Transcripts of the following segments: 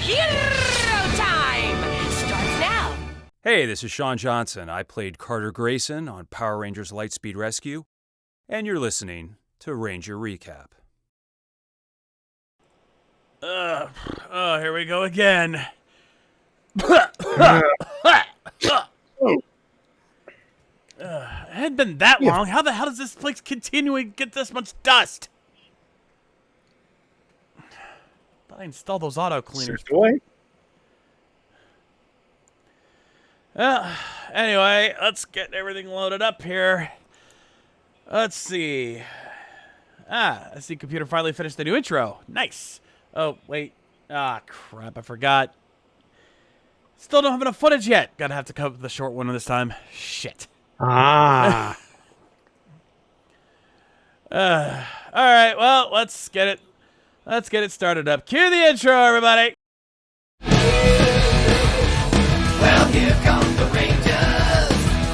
Hero time starts now. Hey, this is Sean Johnson. I played Carter Grayson on Power Rangers Lightspeed Rescue, and you're listening to Ranger Recap. Here we go again. It hadn't been that long. How the hell does this place continuing get this much dust? But I installed those auto cleaners. Anyway, let's get everything loaded up here. Let's see. I see computer finally finished the new intro. Nice. Oh, wait. Crap, I forgot. Still don't have enough footage yet. Gotta have to come up with the short one this time. Shit. Ah. All right, well, let's get it started up. Cue the intro, everybody. Well, here come the Rangers.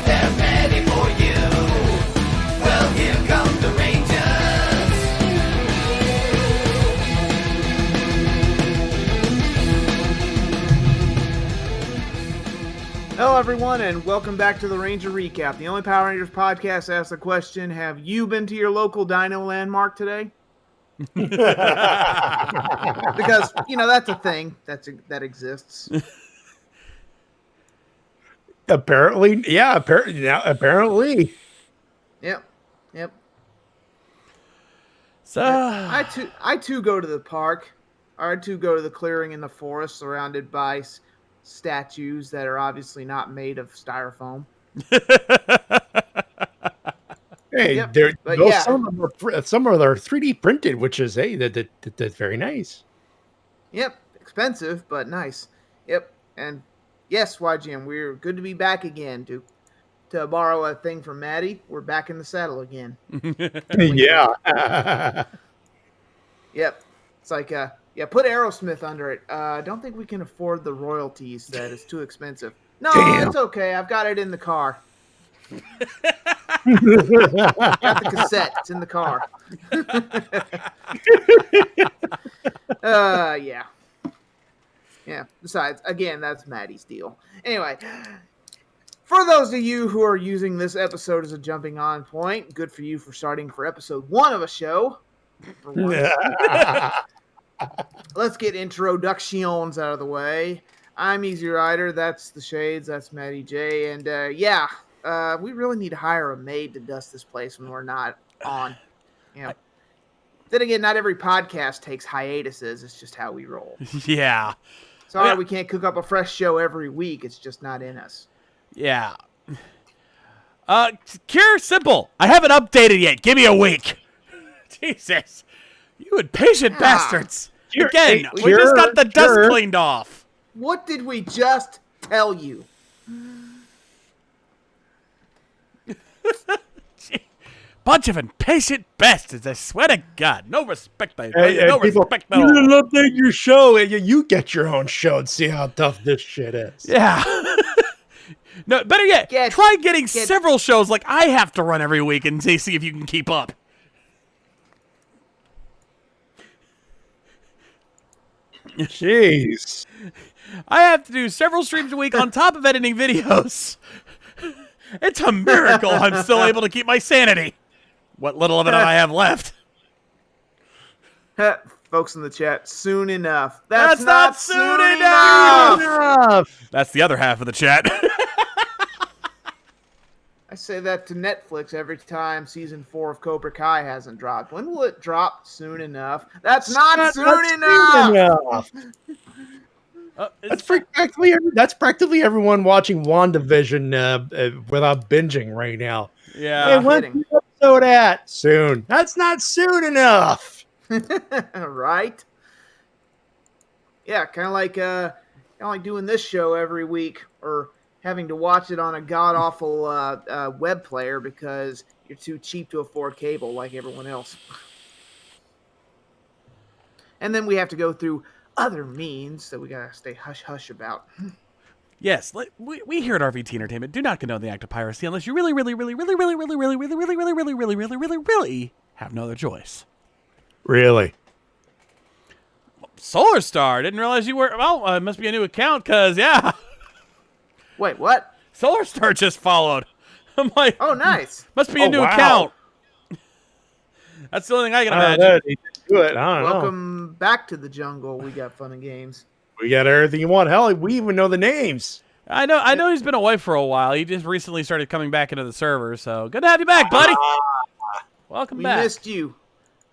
They're ready for you. Well, here come the Rangers. Hello, everyone, and welcome back to the Ranger Recap, the only Power Rangers podcast that asks the question, have you been to your local Dino landmark today? Because, that's a thing that exists. Apparently, yeah. Apparently. Yep. So I too go to the park. I too go to the clearing in the forest surrounded by statues that are obviously not made of styrofoam. Hey, Yep, some of them are 3D printed, which is that's very nice. Yep, expensive but nice. Yep, and yes, YGM, we're good to be back again. To borrow a thing from Matty, we're back in the saddle again. Yeah. Yep, it's like put Aerosmith under it. I don't think we can afford the royalties. That is too expensive. No, Damn. it's okay. I've got it in the car. Got the cassette. It's in the car. Yeah. Besides, again, that's Matty's deal. Anyway, for those of you who are using this episode as a jumping on point, good for you for starting for episode 1 of a show. For once. Let's get introductions out of the way. I'm Easy Rider. That's the Shades. That's Matty Jay. And we really need to hire a maid to dust this place when we're not on. Then again, not every podcast takes hiatuses. It's just how we roll. yeah. Sorry, we can't cook up a fresh show every week. It's just not in us. Yeah. Cure simple. I haven't updated yet. Give me a week. Jesus. You impatient bastards. Again, we just got the dust cleaned off. What did we just tell you? Bunch of impatient bastards, I swear to God. No respect, no people, respect at you all. didn't update your show. You get your own show and see how tough this shit is. Yeah. No, better yet, try getting several shows like I have to run every week and see if you can keep up. Jeez. I have to do several streams a week on top of editing videos. It's a miracle I'm still able to keep my sanity. What little of it I have left. Folks in the chat, soon enough. That's not soon enough. That's the other half of the chat. I say that to Netflix every time season 4 of Cobra Kai hasn't dropped. When will it drop soon enough? That's not soon enough. That's practically everyone watching WandaVision without binging right now. Yeah. Hey, when's the episode at? Soon. That's not soon enough. Right? Yeah, kind of like doing this show every week, or having to watch it on a god-awful web player because you're too cheap to afford cable like everyone else. And then we have to go through other means that we gotta stay hush-hush about. Yes, we here at RVT Entertainment do not condone the act of piracy unless you really have no other choice. Really? Solar Star. Didn't realize you were. Well, it must be a new account, cause yeah, Wait, what? Solar Star just followed. I'm like, Oh, nice. must be a new wow. account. That's the only thing I can I don't imagine. know. They did do it. I don't know. Welcome back to the jungle. We got fun and games. We got everything you want. Hell, we even know the names. I know he's been away for a while. He just recently started coming back into the server, so good to have you back, buddy. Welcome We back. missed you.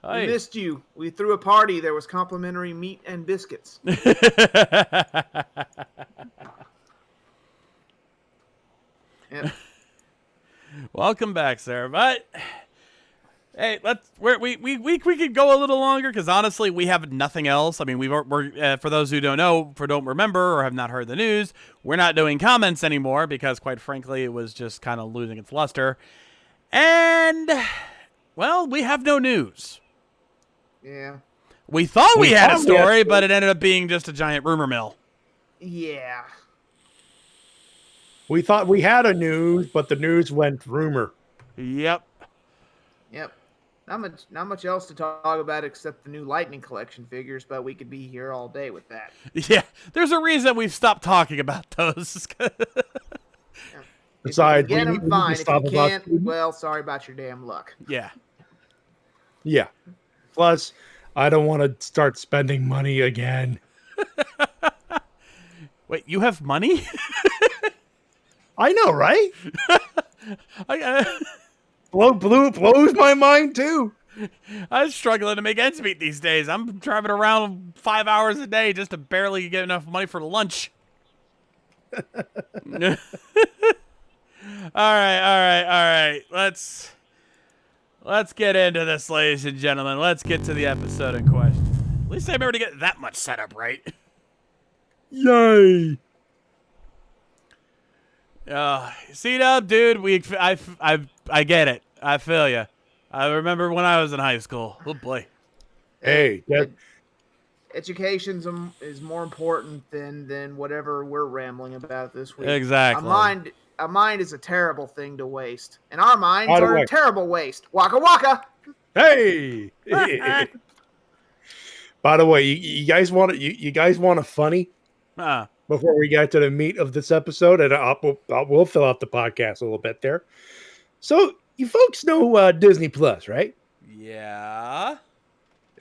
Hey. We missed you. We threw a party. There was complimentary meat and biscuits. Yep. Welcome back, sir. But hey, we could go a little longer because honestly, we have nothing else. I mean, we're for those who don't know, don't remember, or have not heard the news, we're not doing comments anymore because, quite frankly, it was just kind of losing its luster. And well, we have no news. Yeah. We thought we had a thought we had story, but it ended up being just a giant rumor mill. Yeah. We thought we had a news, but the news went rumor. Yep. Yep. Not much else to talk about except the new Lightning Collection figures, but we could be here all day with that. Yeah. There's a reason we've stopped talking about those. Besides, if you can get we them, need to fine. If stop you about- can't, well, sorry about your damn luck. Yeah. Yeah. Plus, I don't want to start spending money again. Wait, you have money? I know, right? I Blows my mind too. I'm struggling to make ends meet these days. I'm driving around 5 hours a day just to barely get enough money for lunch. All right. Let's get into this, ladies and gentlemen. Let's get to the episode in question. At least I remember to get that much set up right. Yay! C-Dub, dude, I get it. I feel you. I remember when I was in high school. Oh boy. Hey, Education is more important than whatever we're rambling about this week. Exactly. A mind is a terrible thing to waste, and our minds By the are way- a terrible waste. Waka waka. hey! By the way, you guys want a funny before we get to the meat of this episode, and we'll fill out the podcast a little bit there. So you folks know Disney Plus, right? Yeah.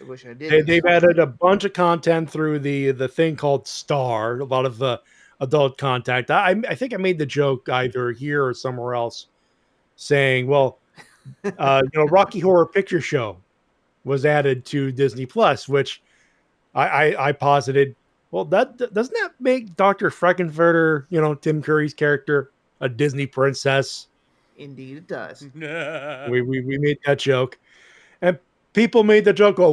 I wish I did. They've added a bunch of content through the thing called Star, a lot of adult content. I think I made the joke either here or somewhere else, saying, "Well, Rocky Horror Picture Show was added to Disney Plus," which I posited. Well, doesn't that make Dr. Frankenfurter, Tim Curry's character, a Disney princess? Indeed, it does. We made that joke, and people made the joke. Oh,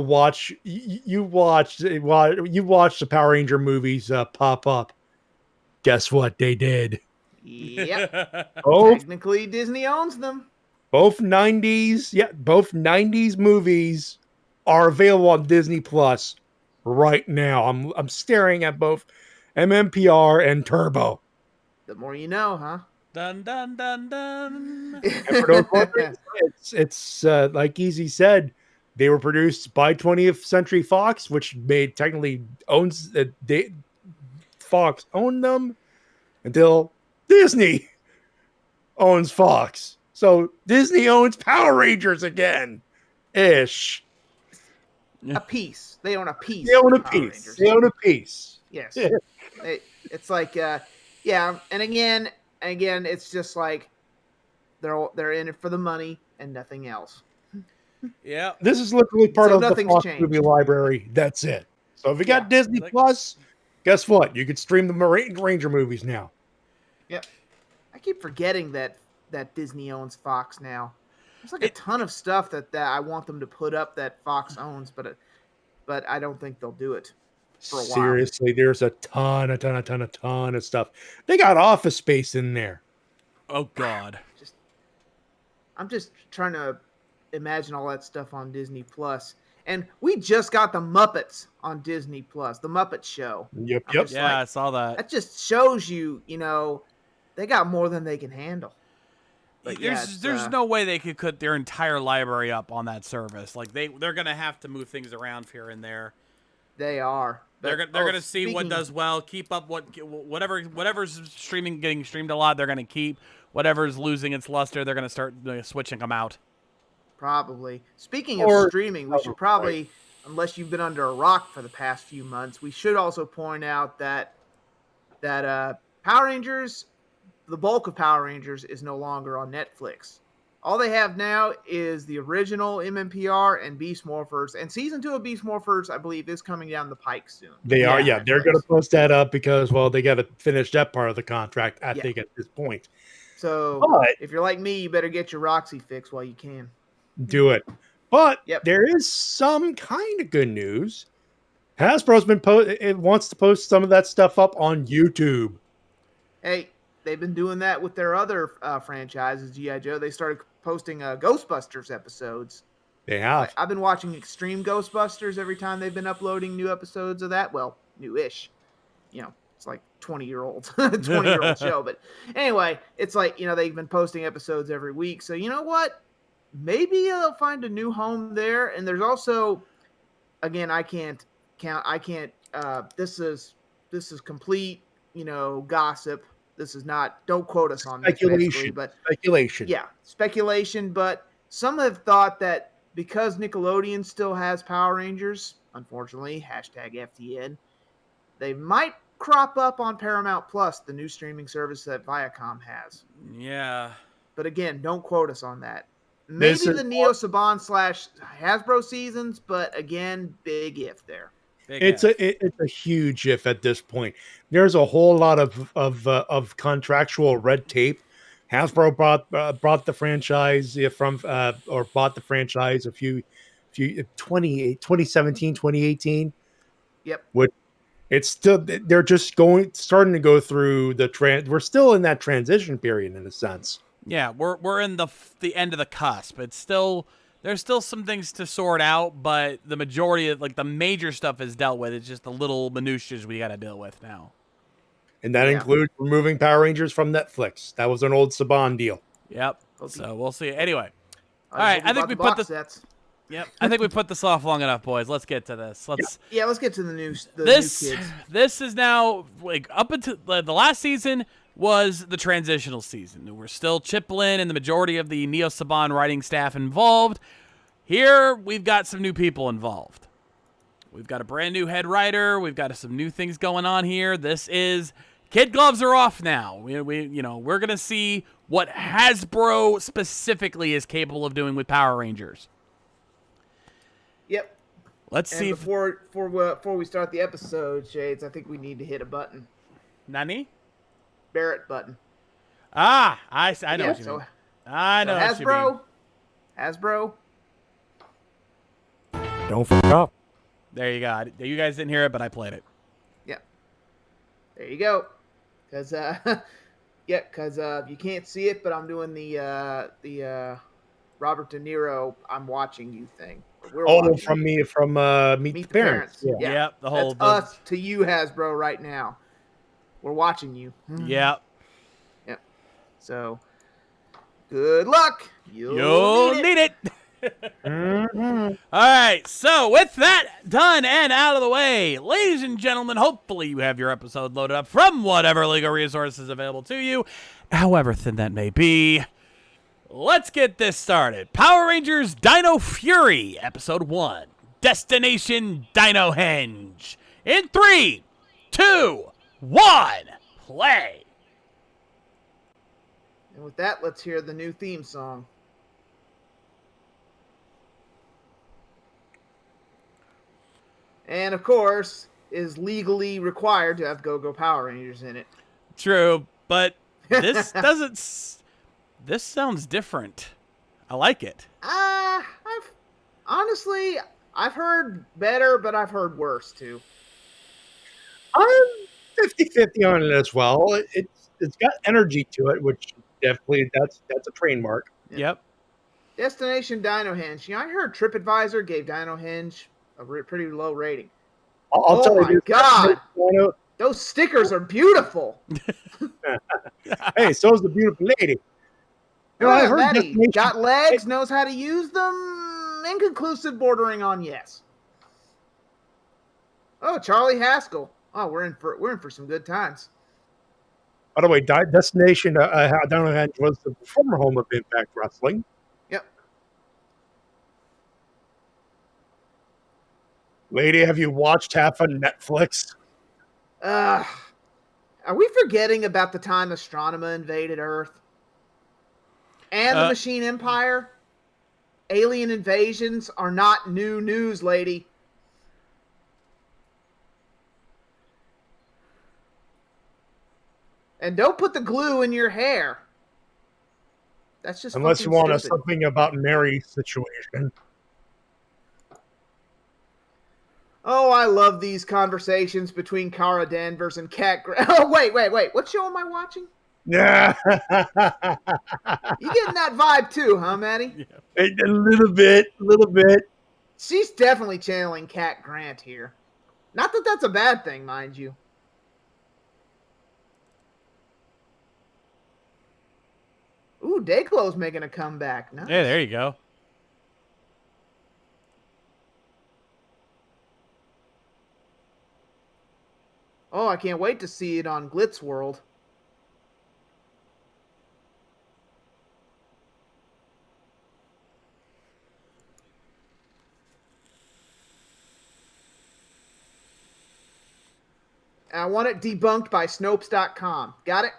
you watched the Power Ranger movies pop up. Guess what they did? Yep. Both Technically, Disney owns them. 90s movies are available on Disney Plus right now. I'm staring at both MMPR and Turbo. The more you know, huh? Dun dun dun dun. And for those wondering, it's like Easy said, they were produced by 20th Century Fox, which technically owns Fox owned them until Disney owns Fox. So Disney owns Power Rangers again, ish. A piece. They own a piece. They own a of Power piece. Rangers. They own a piece. Yes. It's like, yeah. And again, it's just like they're in it for the money and nothing else. Yeah. This is literally part So of the nothing's Fox changed. movie library. That's it. So if you got Disney Plus, guess what? You can stream the Ranger movies now. Yep. I keep forgetting that Disney owns Fox now. There's like a ton of stuff that I want them to put up that Fox owns, but I don't think they'll do it for a while. Seriously, there's a ton of stuff. They got Office Space in there. Oh God. I'm just trying to imagine all that stuff on Disney Plus. And we just got the Muppets on Disney Plus, the Muppet Show. Yep. just Yeah, like- I saw that. That just shows you, they got more than they can handle. But There's no way they could put their entire library up on that service. Like they're gonna have to move things around here and there. They are. They're But, gonna see what speaking- does well, keep up whatever's getting streamed a lot. They're gonna keep whatever's losing its luster. They're gonna start switching them out. Probably. Speaking Or- of streaming, we should probably, unless you've been under a rock for the past few months, we should also point out that Power Rangers, the bulk of Power Rangers, is no longer on Netflix. All they have now is the original MMPR and Beast Morphers, and season 2 of Beast Morphers, I believe, is coming down the pike soon. They are, Yeah. yeah. They're going to post that up because, well, they got to finish that part of the contract, I Yeah. think, at this point. So But- if you're like me, you better get your Roxy fix while you can. Do it. But Yep. there is some kind of good news. Hasbro's been it wants to post some of that stuff up on YouTube. Hey, they've been doing that with their other franchises, G.I. Joe. They started posting Ghostbusters episodes. They have. I've been watching Extreme Ghostbusters every time they've been uploading new episodes of that. Well, new-ish. You know, it's like 20-year-old 20-year-old show. But anyway, it's like, you know, they've been posting episodes every week. So you know what? Maybe they'll find a new home there. And there's also, again, this is complete, you know, gossip. This is not, don't quote us on this, Speculation. but Speculation. yeah, speculation. But some have thought that because Nickelodeon still has Power Rangers, unfortunately, #FTN, they might crop up on Paramount Plus, the new streaming service that Viacom has. Yeah. But again, don't quote us on that. Maybe This is the Neo Saban / Hasbro seasons, but again, big if there. Big It's F. a huge if at this point. There's a whole lot of contractual red tape. Hasbro brought the franchise from or bought the franchise a few 2017, 2018. Yep. It's still, they're just starting to go through we're still in that transition period in a sense. Yeah, we're in the end of the cusp. It's still, there's still some things to sort out, but the majority of, like, the major stuff is dealt with. It's just the little minutiae we got to deal with now. And that Yeah. includes removing Power Rangers from Netflix. That was an old Saban deal. Yep. Okay. So we'll see. Anyway, All right, I think we put box the- sets. I think we put this off long enough, boys. Let's get to this. Let's. Yeah, let's get to the new This new kids. this is now, like, up until the last season was the transitional season. We're still Chiplin and the majority of the Neo Saban writing staff involved. Here we've got some new people involved. We've got a brand new head writer. We've got some new things going on here. This is, kid gloves are off now. We're gonna see what Hasbro specifically is capable of doing with Power Rangers. Yep. Let's And see. before we start the episode, Shades, I think we need to hit a button. Nani? Barrett button. Ah, I know Yeah, what you so, mean. I know what you mean. Hasbro. Don't forget. There you go. You guys didn't hear it, but I played it. There you go. Because you can't see it, but I'm doing the Robert De Niro "I'm watching you" thing. We're watching from you. Meet the Parents. Yeah. Yeah. Yep, the whole. That's us to you, Hasbro, right now. We're watching you. Yep. So, good luck. You'll need it. All right. So, with that done and out of the way, ladies and gentlemen, hopefully you have your episode loaded up from whatever legal resources available to you, however thin that may be. Let's get this started. Power Rangers Dino Fury, Episode 1, Destination Dino Henge. In 3, 2, 1, play. And with that, let's hear the new theme song. And of course, is legally required to have Go-Go Power Rangers in it. True, but this doesn't. This sounds different. I like it. I've heard better, but I've heard worse too. I'm 50-50 on it as well. It's got energy to it, which definitely that's a trademark. Yep. Destination Dino Henge. You know, I heard TripAdvisor gave Dino Henge a pretty low rating. I'll tell my you, God. Dino, Those stickers are beautiful. hey, so's the beautiful lady. You know, I heard Matty, Destination- got legs, knows how to use them. Inconclusive, bordering on yes. Oh, Charlie Haskell. Oh, we're in for some good times. By the way, Destination Downhill was the former home of Impact Wrestling. Yep. Lady, have you watched half of Netflix? Are we forgetting about the time Astronema invaded Earth? And the Machine Empire? Alien invasions are not new news, lady. And don't put the glue in your hair. That's just Unless you fucking want stupid. something about Mary's situation. Oh, I love these conversations between Cara Danvers and Kat Grant. Oh, wait. What show am I watching? Yeah. You getting that vibe too, huh, Matty? A little bit. She's definitely channeling Kat Grant here. Not that that's a bad thing, mind you. Ooh, Dayklo's making a comeback. Nice. Yeah, there you go. Oh, I can't wait to see it on Glitz World. I want it debunked by Snopes.com. Got it?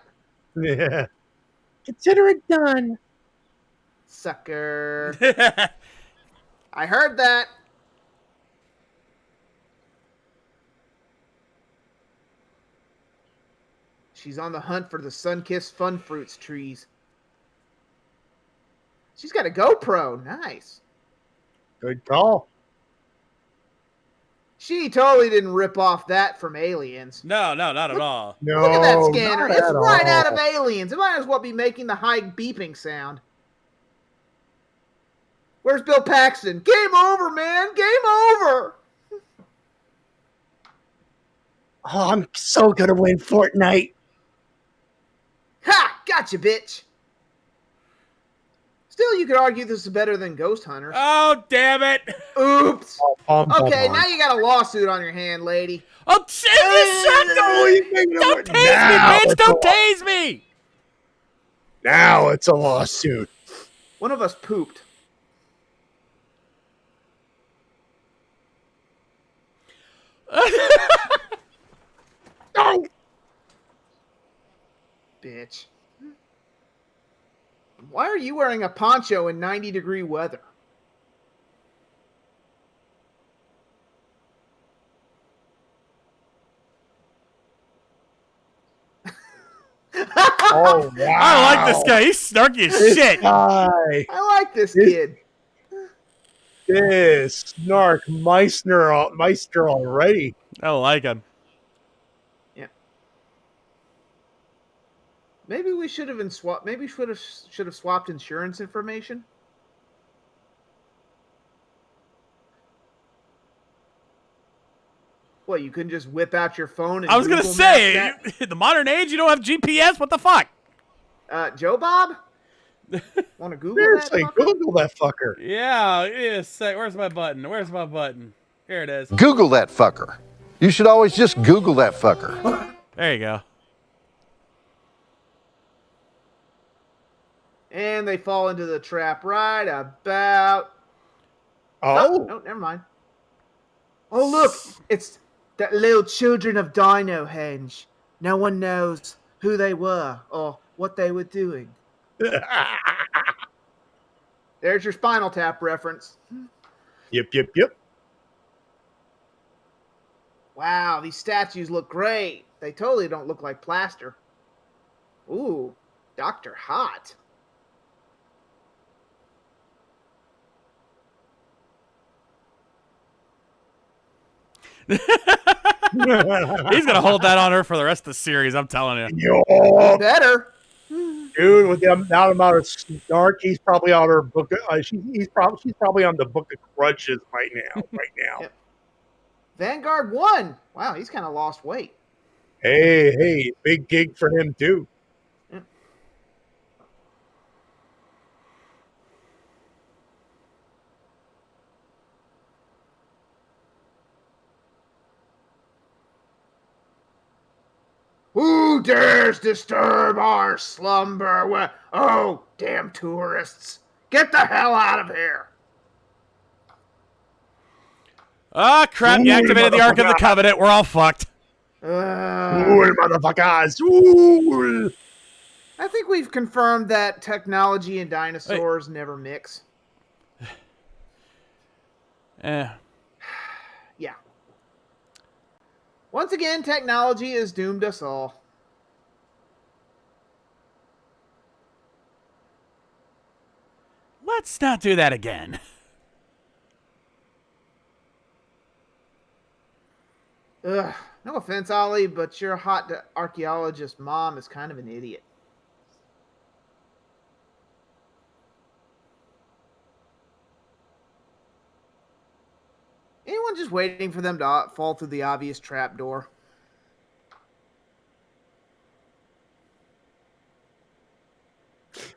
Yeah. Consider it done. Sucker. I heard that. She's on the hunt for the Sunkissed Fun Fruits trees. She's got a GoPro. Nice. Good call. She totally didn't rip off that from Aliens. No, not at all. No, Look at that scanner. not It's at right all. out of Aliens. It might as well be making the high beeping sound. Where's Bill Paxton? Game over, man. Game over. Oh, I'm so gonna win Fortnite. Ha! Gotcha, bitch. Still, you could argue this is better than Ghost Hunters. Oh, damn it. Oops. Okay, Bum. now you got a lawsuit on your hand, lady. Oh, shit, don't tase me, bitch. Don't tase me. Now it's a lawsuit. One of us pooped. No. Bitch. Why are you wearing a poncho in 90-degree weather? Oh, wow. I like this guy. He's snarky as shit. Guy. I like this kid. This snark Meister already. I like him. Yeah. Maybe we should have been swapped. Maybe should have swapped insurance information. What, you couldn't just whip out your phone and I was going to Google say, map in the modern age, you don't have GPS? What the fuck? that? Joe Bob? Want to Google Seriously, that? fucker? Google that fucker. Yeah, where's my button? Where's my button? Here it is. Google that fucker. You should always just Google that fucker. There you go. And they fall into the trap right about... Oh, no, never mind. Oh, look, it's the little children of Dino Henge. No one knows who they were or what they were doing. There's your Spinal Tap reference. Yep. Wow, these statues look great. They totally don't look like plaster. Ooh, Dr. Hot. He's going to hold that on her for the rest of the series, I'm telling you. Yo, Better. dude, with the amount of snark, he's probably on her book. She's probably on the book of grudges right now. Yep. Vanguard 1. Wow, he's kind of lost weight. Hey, big gig for him too. Who dares disturb our slumber? Oh, damn tourists. Get the hell out of here. Oh, crap. You Ooh, activated the Ark of the motherfucker. Covenant. We're all fucked. Ooh, motherfuckers. Ooh. I think we've confirmed that technology and dinosaurs never mix. Eh. Yeah. Once again, technology has doomed us all. Let's not do that again. Ugh. No offense, Ollie, but your hot archaeologist mom is kind of an idiot. Anyone just waiting for them to fall through the obvious trapdoor?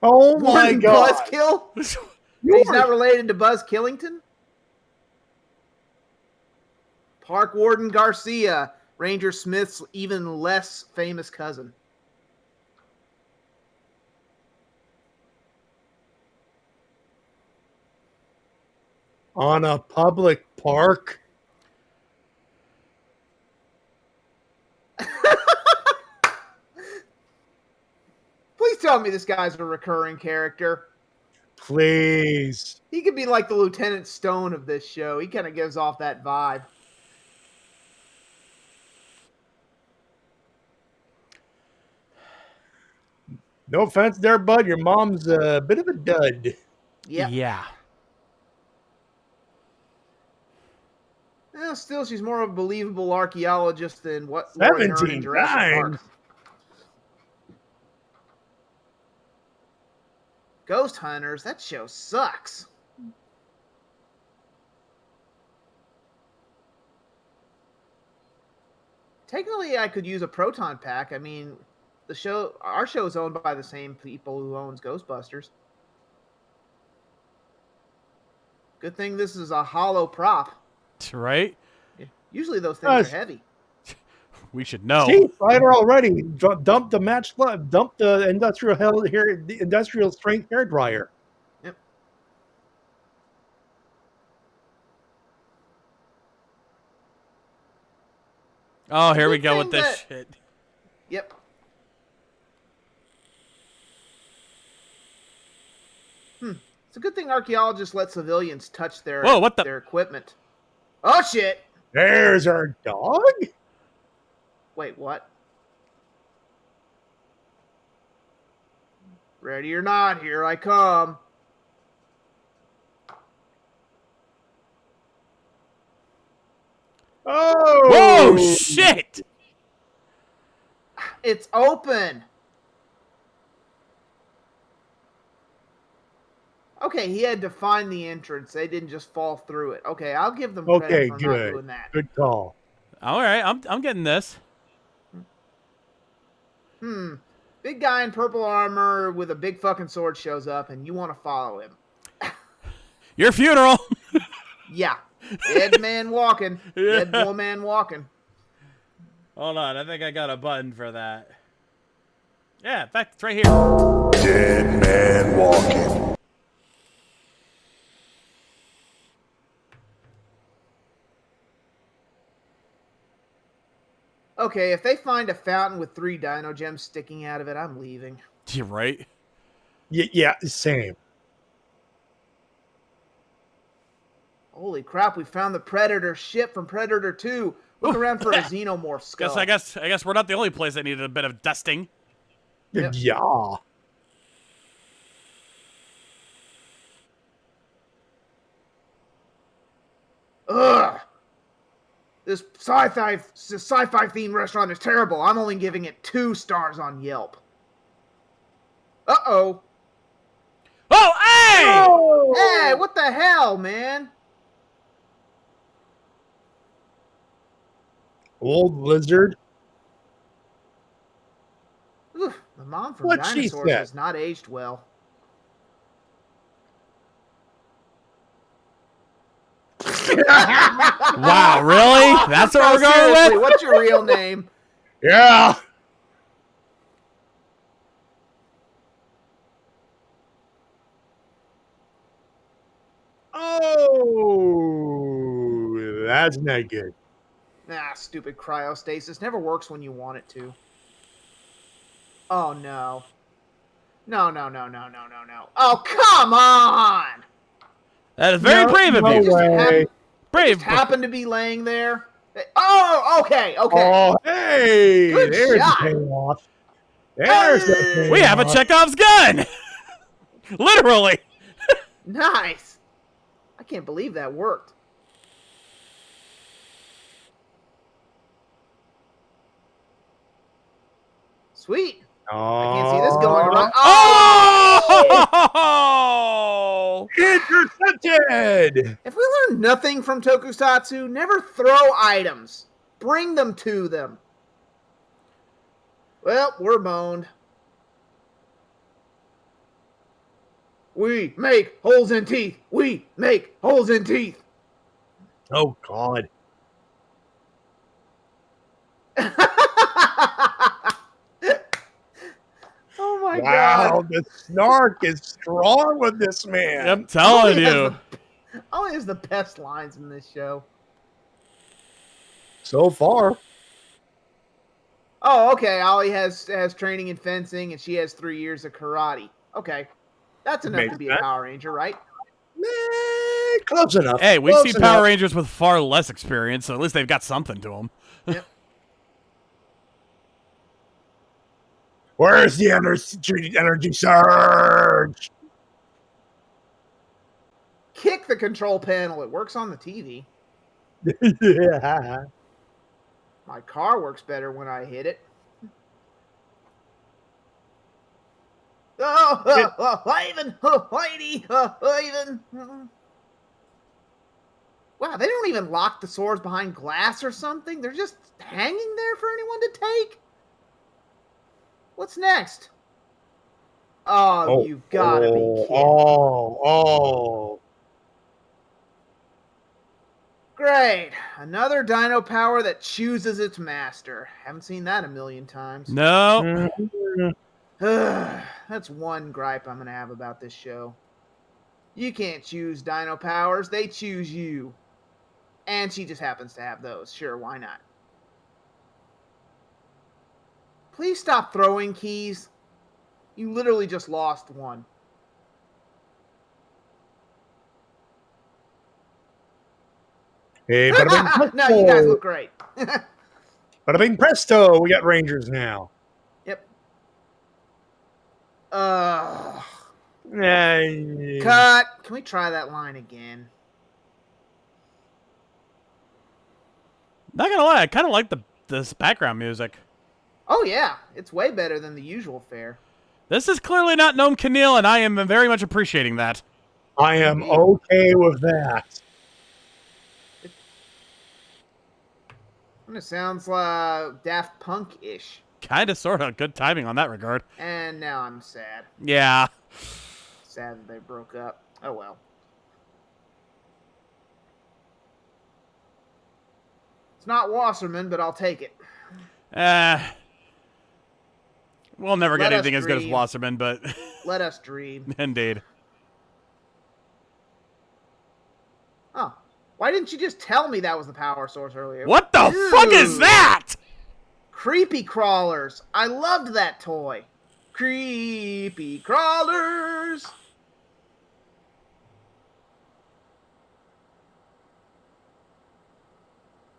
Oh my god. Buzzkill? He's not related to Buzz Killington? Park Warden Garcia, Ranger Smith's even less famous cousin. On a public park. Please tell me this guy's a recurring character. Please. He could be like the Lieutenant Stone of this show. He kind of gives off that vibe. No offense there, bud. Your mom's a bit of a dud. Yep. Yeah. Well, still, she's more of a believable archaeologist than what Laura Dern in Jurassic 17 Park. Ghost Hunters, that show sucks. Technically, I could use a proton pack. I mean, our show is owned by the same people who owns Ghostbusters. Good thing this is a hollow prop. Right? Usually those things are heavy. We should know. See, fighter already. Dump the industrial strength hair dryer. Yep. Oh, here we Good go thing with this that- shit. Yep. It's a good thing archaeologists let civilians touch their Whoa, what the- their equipment. Oh shit! There's our dog. Wait, what? Ready or not, here I come. Oh! Whoa, shit! It's open. Okay, he had to find the entrance. They didn't just fall through it. Okay, I'll give them credit Okay, for not good. doing that. Good call. All right, I'm getting this. Big guy in purple armor with a big fucking sword shows up, and you want to follow him. Your funeral. Yeah. Dead man walking. Yeah. Dead woman walking. Hold on, I think I got a button for that. Yeah, in fact, it's right here. Dead man walking. Okay, if they find a fountain with 3 dino gems sticking out of it, I'm leaving. You're right. Yeah, same. Holy crap, we found the Predator ship from Predator 2. Look around for a xenomorph skull. I guess we're not the only place that needed a bit of dusting. Yep. Yeah. Ugh! This sci-fi themed restaurant is terrible. I'm only giving it 2 stars on Yelp. Uh-oh. Oh, hey! Hey, what the hell, man? Old lizard. Oof, the mom from What'd she Dinosaurs say? has not aged well. Wow, really? That's what we're going Seriously, with? what's your real name? Yeah. Oh, that's not good. Ah, stupid cryostasis. Never works when you want it to. Oh, no. No, no, no, no, no, no, no. Oh, come on! That is very brave of no you. way. Brave. Just happened to be laying there. Oh, okay, okay. Oh, hey, Good there's shot. the payoff. There's the payoff. We have a Chekhov's gun. Literally. Nice. I can't believe that worked. Sweet. I can't see this going right. Oh! Intercepted. If we learn nothing from Tokusatsu, never throw items. Bring them to them. Well, we're boned. We make holes in teeth. We make holes in teeth. Oh, God. Oh my Wow, god. the snark is strong with this man. I'm telling you. Ollie has the best lines in this show. So far. Oh, okay. Ollie has training in fencing, and she has 3 years of karate. Okay, that's enough Makes to be sense. a Power Ranger, right? Close enough. Hey, we've Close seen enough. Power Rangers with far less experience, so at least they've got something to them. Yep. Where's the energy surge? Kick the control panel. It works on the TV. Yeah. My car works better when I hit it. Ivan! Ivan! Wow, they don't even lock the swords behind glass or something. They're just hanging there for anyone to take. What's next? Oh, you've got to be kidding. Oh. Great. Another dino power that chooses its master. Haven't seen that a million times. No. That's one gripe I'm going to have about this show. You can't choose dino powers. They choose you. And she just happens to have those. Sure, why not? Please stop throwing keys. You literally just lost one. Hey, bada bing presto. No, you guys look great. Bada bing presto. We got Rangers now. Yep. Nah. Cut. Can we try that line again? Not gonna lie, I kind of like this background music. Oh, yeah. It's way better than the usual fare. This is clearly not Gnome Keneal, and I am very much appreciating that. I am okay with that. And it sounds like Daft Punk-ish. Kind of, sort of. Good timing on that regard. And now I'm sad. Yeah. Sad that they broke up. Oh, well. It's not Wasserman, but I'll take it. We'll never get Let us anything as good as dream. Wasserman, but Let us dream. indeed. Oh. Why didn't you just tell me that was the power source earlier? What the fuck is Dude. that? Creepy crawlers. I loved that toy. Creepy crawlers.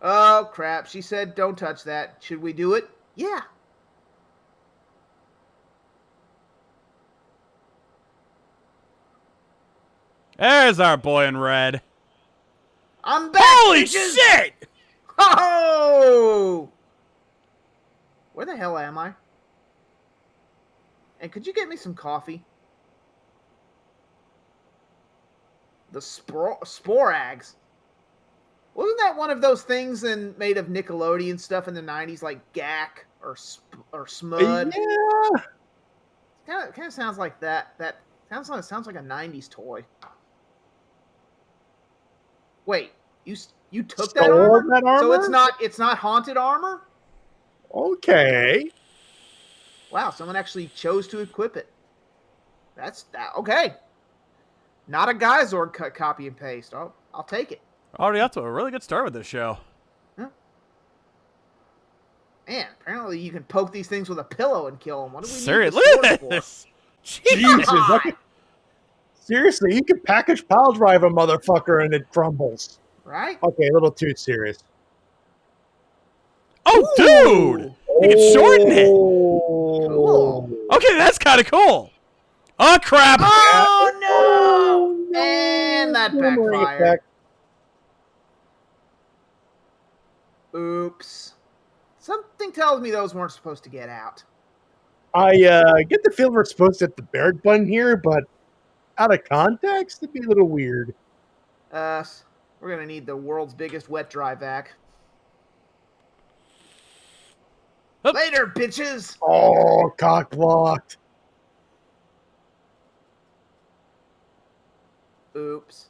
Oh, crap. She said don't touch that. Should we do it? Yeah. There's our boy in red. I'm back. Holy bitches! shit! Oh! Where the hell am I? And could you get me some coffee? The Sporags. Wasn't that one of those things made of Nickelodeon stuff in the 90s, like Gak or Smud? Yeah. Kind of sounds like that. That sounds like a 90s toy. Wait, you took that Stole armor? that armor? So it's not haunted armor? Okay. Wow, someone actually chose to equip it. Okay. Not a Geyzord copy and paste. I'll take it. Already off to a really good start with this show. Man, apparently you can poke these things with a pillow and kill them. What do we Seriously, need the look at sword this. Jesus. God. Seriously, you can package pile drive a motherfucker and it crumbles. for? Right? Okay, a little too serious. Oh, dude! You can shorten it. Cool. Okay, that's kind of cool. Oh, crap. Oh, no! And that Boomerang backfired. effect. Oops. Something tells me those weren't supposed to get out. I get the feel we're supposed to hit the bear button here, but out of context, it'd be a little weird. We're gonna need the world's biggest wet dry vac. Oop. Later, bitches! Oh, cock blocked. Oops.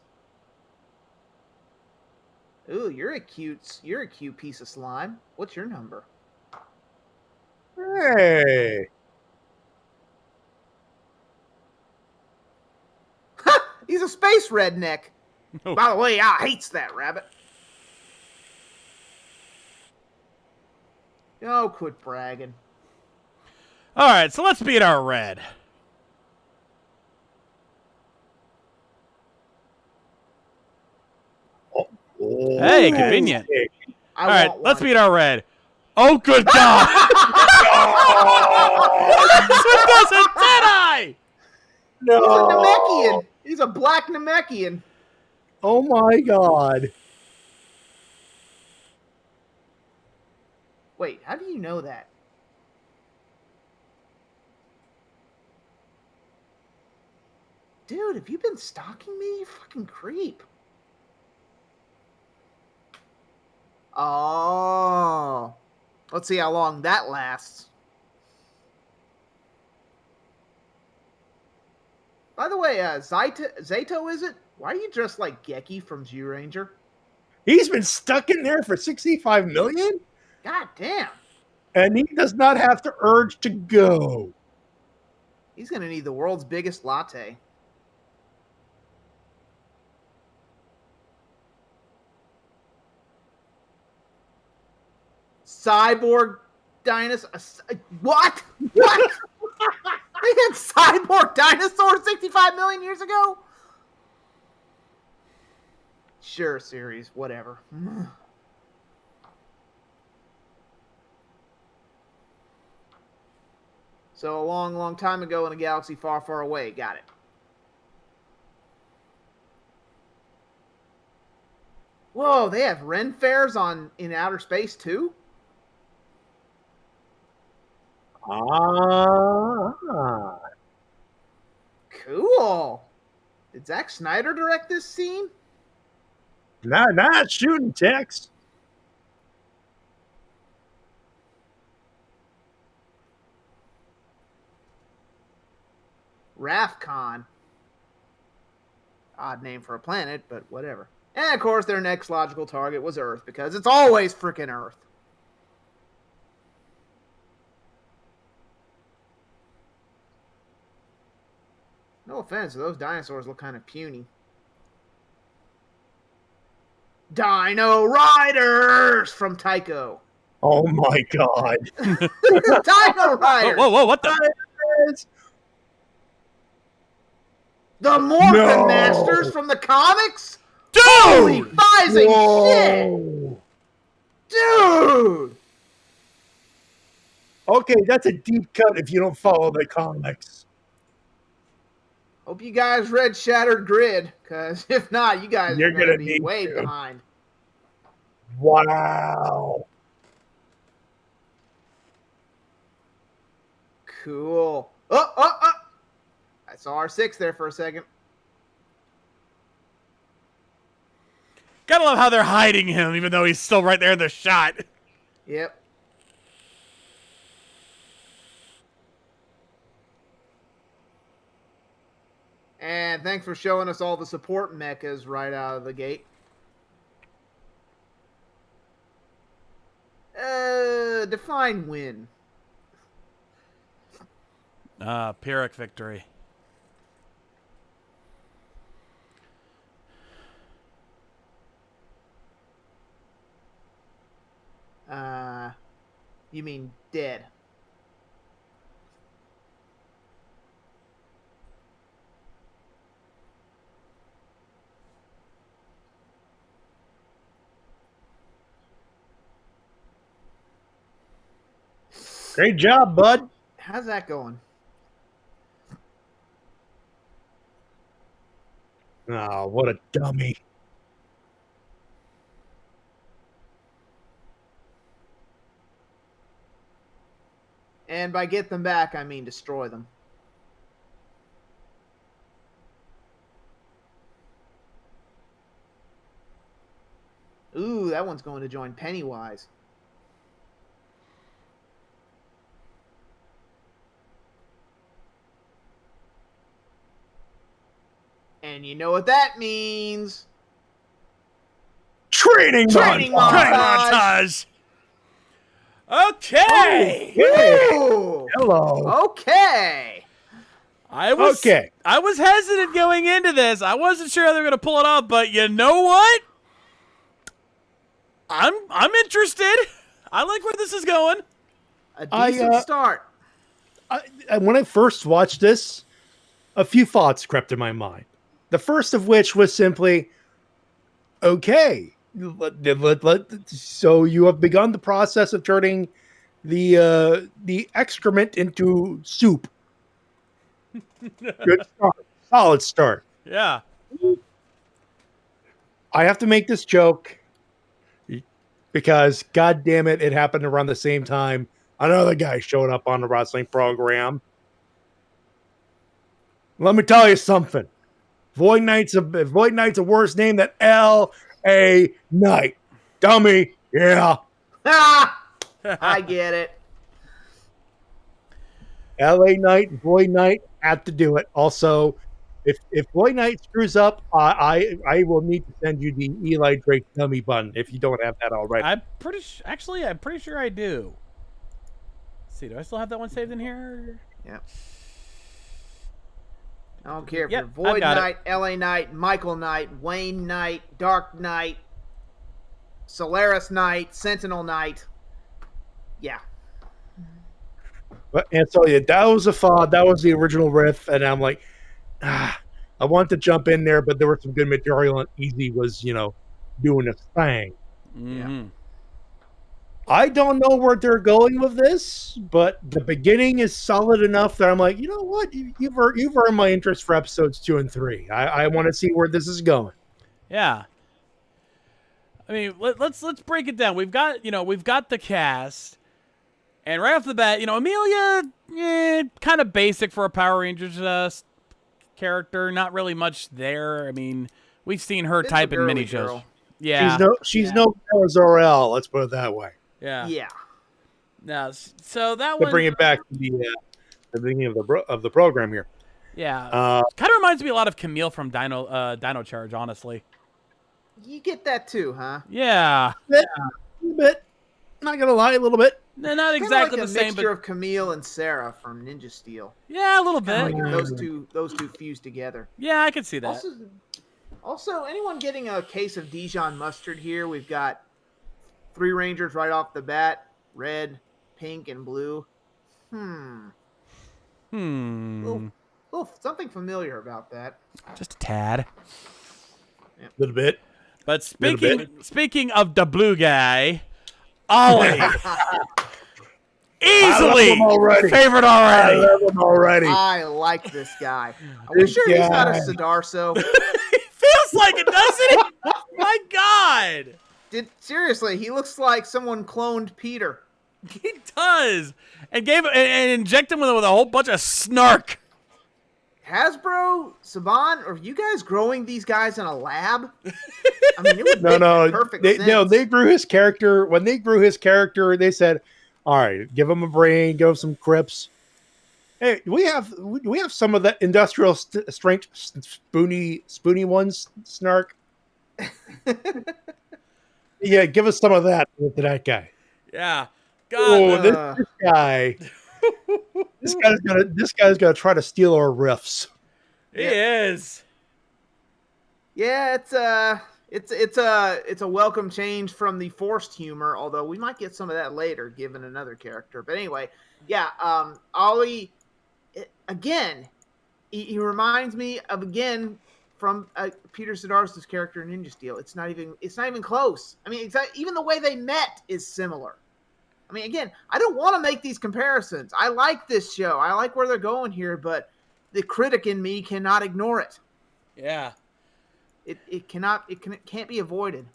Ooh, you're a cute piece of slime. What's your number? Hey. He's a space redneck. Oh. By the way, I hates that rabbit. Oh, quit bragging. All right, so let's beat our red. Hey, convenient. All right, let's beat our red. Oh, good God. This does a Deadeye. He's a No. Namekian. He's a black Namekian. Oh my God. Wait, how do you know that? Dude, have you been stalking me? You fucking creep. Oh. Let's see how long that lasts. By the way, Zato, is it? Why are you dressed like Geki from Zyuranger? He's been stuck in there for 65 million, God damn. and he does not have the urge to go. He's going to need the world's biggest latte. Cyborg dinosaur. What? What? They had cyborg dinosaurs 65 million years ago? Sure, series. Whatever. So a long, long time ago in a galaxy far, far away. Got it. Whoa, they have Ren fairs in outer space too? Ah. Cool. Did Zack Snyder direct this scene? Not shooting text. Rafcon. Odd name for a planet, but whatever. And of course, their next logical target was Earth, because it's always frickin' Earth. No offense, those dinosaurs look kind of puny. Dino Riders from Tycho. Oh my God. Dino Riders. Whoa, what the? The Morphin No. Masters from the comics? Dude! Holy fizing shit! Whoa. Dude! Okay, that's a deep cut if you don't follow the comics. Hope you guys read Shattered Grid, because if not, you guys You're are going to gonna be need way to. behind. Wow. Cool. Oh! I saw R6 there for a second. Gotta love how they're hiding him, even though he's still right there in the shot. Yep. And thanks for showing us all the support mechas right out of the gate. Define win. Pyrrhic victory. You mean dead. Great job, bud. How's that going? Oh, what a dummy. And by get them back, I mean destroy them. Ooh, that one's going to join Pennywise. And you know what that means. Training Training montage. Training montage. Okay. Ooh. Hello. Okay. I was hesitant going into this. I wasn't sure how they were going to pull it off, but you know what? I'm interested. I like where this is going. A decent start. When I first watched this, a few thoughts crept in my mind. The first of which was simply, okay, so you have begun the process of turning the excrement into soup. Good start. Solid start. Yeah. I have to make this joke because, God damn it, it happened around the same time another guy showed up on the wrestling program. Let me tell you something. Void Knight's a worse name than L.A. Knight. Dummy. Yeah. I get it. L.A. Knight and Void Knight had to do it. Also, if Void Knight screws up, I will need to send you the Eli Drake dummy bun if you don't have that already. I'm pretty sure I do. Let's see, do I still have that one saved in here? Yep. I don't care if Yep, you're Void I've got Knight, LA Knight, Michael Knight, Wayne Knight, Dark Knight, Solaris Knight, Sentinel Knight. Yeah. And so yeah, that was that was the original riff, and I'm like, I want to jump in there, but there was some good material, and Easy was doing his thing. Mm-hmm. I don't know where they're going with this, but the beginning is solid enough that I'm like, you know what? You've earned my interest for episodes 2 and 3. I want to see where this is going. Yeah. I mean, let's break it down. We've got the cast, and right off the bat, Amelia, kind of basic for a Power Rangers character. Not really much there. I mean, we've seen her It's a type in mini girly shows. girl. Yeah. She's no Zor-El. Let's put it that way. Yeah. Yeah. Now, so that To one. bring it back to the beginning of the program here. Yeah. Kind of reminds me a lot of Camille from Dino Charge, honestly. You get that too, huh? Yeah. A little bit. Not gonna lie, a little bit. They're not Kinda exactly like the a same, mixture but of Camille and Sarah from Ninja Steel. yeah, a little bit. Like those two fused together. Yeah, I could see that. Also, anyone getting a case of Dijon mustard here? We've got 3 Rangers right off the bat: red, pink, and blue. Little something familiar about that. Just a tad. A little bit. But speaking of the blue guy, Ollie. Easily favorite already. I love him already. I like this guy. Are we sure he's not a Sidarso? He feels like it, doesn't he? My God. Seriously, he looks like someone cloned Peter. He does. And inject him with a whole bunch of snark. Hasbro, Saban, are you guys growing these guys in a lab? I mean, it would make perfect sense. No, they grew his character. When they grew his character, they said, all right, give him a brain, give him some crips. Hey, we have some of that industrial strength spoony ones, snark. Yeah, give us some of that to that guy. Yeah. God. Oh, this guy. This guy's gonna try to steal our riffs. He is. Yeah, it's a welcome change from the forced humor, although we might get some of that later, given another character. But anyway, yeah, Ollie, again, he reminds me of from Peterson Darcy's character in Ninja Steel. It's not even close. I mean, even the way they met is similar. I mean, again, I don't want to make these comparisons. I like this show. I like where they're going here, but the critic in me cannot ignore it. Yeah. It can't be avoided.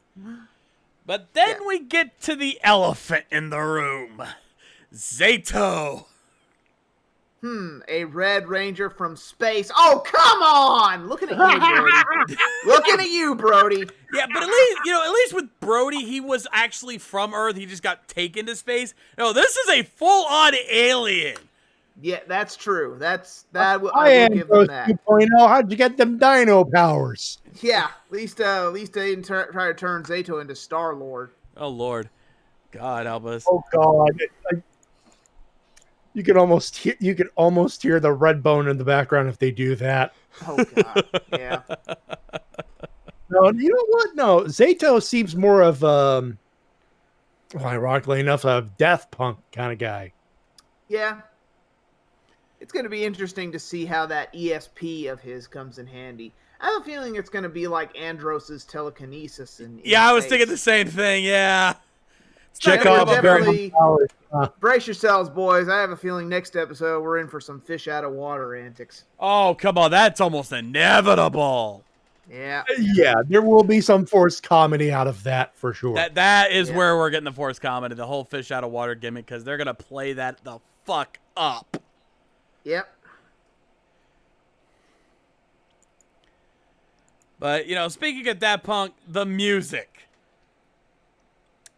But then we get to the elephant in the room. Zato. A Red Ranger from space. Oh, come on! Looking at you, Brody. Looking at you, Brody. Yeah, but at least with Brody, he was actually from Earth. He just got taken to space. No, this is a full-on alien. Yeah, that's true. I will give them that. 2.0. How'd you get them Dino powers? Yeah, at least they didn't try to turn Zato into Star Lord. Oh Lord, God help us. Oh God. You could almost hear the red bone in the background if they do that. Oh God, yeah. No, you know what? No, Zato seems more of ironically enough, a death punk kind of guy. Yeah. It's going to be interesting to see how that ESP of his comes in handy. I have a feeling it's going to be like Andros's telekinesis. I was thinking the same thing. Yeah. Check off definitely brace yourselves, boys. I have a feeling next episode we're in for some fish out of water antics. Oh, come on. That's almost inevitable. Yeah. Yeah, there will be some forced comedy out of that for sure. That is where we're getting the forced comedy, the whole fish out of water gimmick, because they're going to play that the fuck up. Yep. But, speaking of that punk, the music.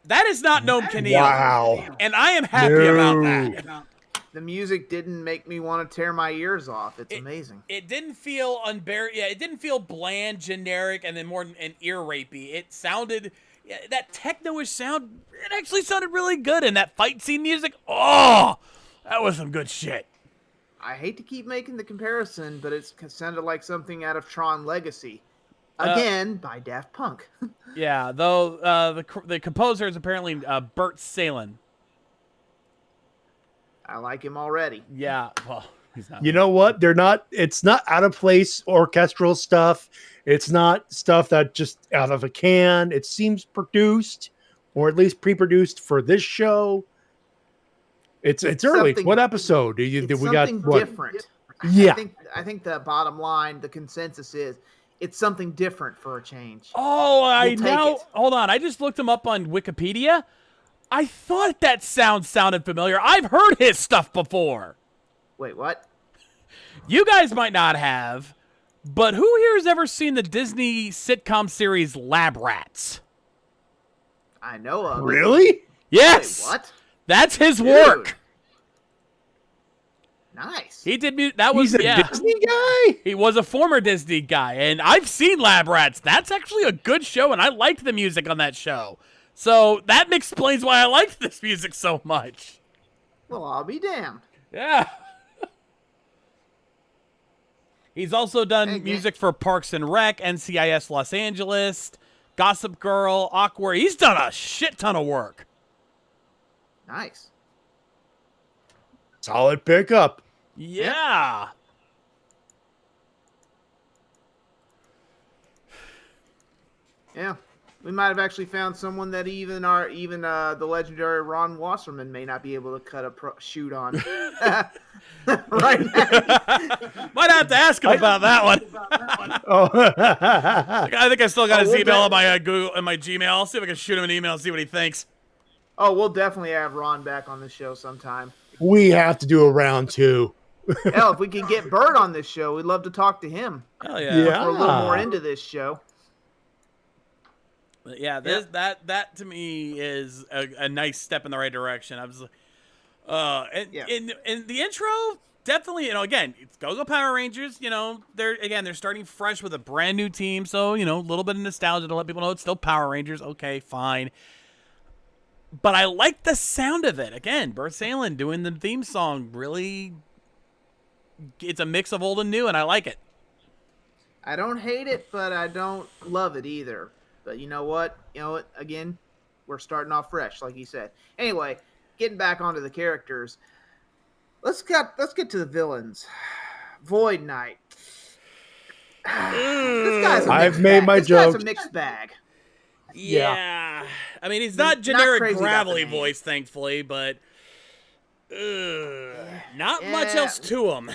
That is not Gnome Keneally. Wow. And I am happy about that. The music didn't make me want to tear my ears off. It's amazing. It didn't feel it didn't feel bland, generic, and then more an ear rapey. It sounded, that techno-ish sound, it actually sounded really good. And that fight scene music, that was some good shit. I hate to keep making the comparison, but it sounded like something out of Tron Legacy. Again, by Daft Punk. Yeah, though the composer is apparently Bert Salen. I like him already. Yeah, well, he's not. You know what? It's not out of place orchestral stuff. It's not stuff that just out of a can. It seems produced, or at least pre-produced for this show. It's early. What episode do we got? Something different. Yeah. I think the bottom line, the consensus is, it's something different for a change. Oh, hold on. I just looked him up on Wikipedia. I thought that sounded familiar. I've heard his stuff before. Wait, what? You guys might not have, but who here has ever seen the Disney sitcom series Lab Rats? I know of. Really? Yes. Wait, what? That's his work. Nice. He did. That was He's a Disney guy. He was a former Disney guy, and I've seen Lab Rats. That's actually a good show, and I liked the music on that show. So that explains why I liked this music so much. Well, I'll be damned. Yeah. He's also done music for Parks and Rec, NCIS Los Angeles, Gossip Girl, Awkward. He's done a shit ton of work. Nice. Solid pickup. Yeah. Yeah. We might have actually found someone that even the legendary Ron Wasserman may not be able to cut a shoot on. Right now. Might have to ask him about that one. Oh. I think I still got his email on my Google and my Gmail. I'll see if I can shoot him an email and see what he thinks. Oh, we'll definitely have Ron back on the show sometime. We have to do a round 2. Hell, if we can get Bert on this show, we'd love to talk to him. Hell yeah. We're a little more into this show. But yeah, that to me is a nice step in the right direction. I was in the intro, definitely, again, it's Go-Go Power Rangers, they're starting fresh with a brand new team, so, a little bit of nostalgia to let people know it's still Power Rangers. Okay, fine. But I like the sound of it. Again, Bert Salen doing the theme song, really, it's a mix of old and new, and I like it. I don't hate it, but I don't love it either. But you know what? Again, we're starting off fresh, like you said. Anyway, getting back onto the characters. Let's get to the villains. Void Knight. This guy's a I've mixed made bag. my This guy's jokes. a mixed bag. Yeah. I mean, he's Not not generic crazy about the gravelly name. voice, thankfully, but not Yeah. much else to him.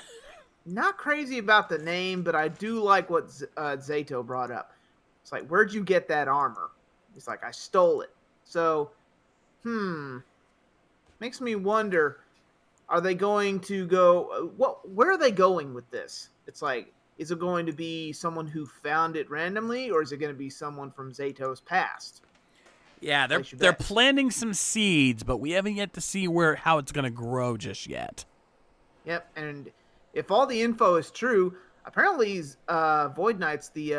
Not crazy about the name, but I do like what Zato brought up. It's like, where'd you get that armor? He's like, I stole it. So, makes me wonder, are they going to go, where are they going with this? It's like, is it going to be someone who found it randomly, or is it going to be someone from Zato's past? Yeah, Place your they're bets. planting some seeds, but we haven't yet to see how it's going to grow just yet. Yep, and if all the info is true, apparently Void Knight's the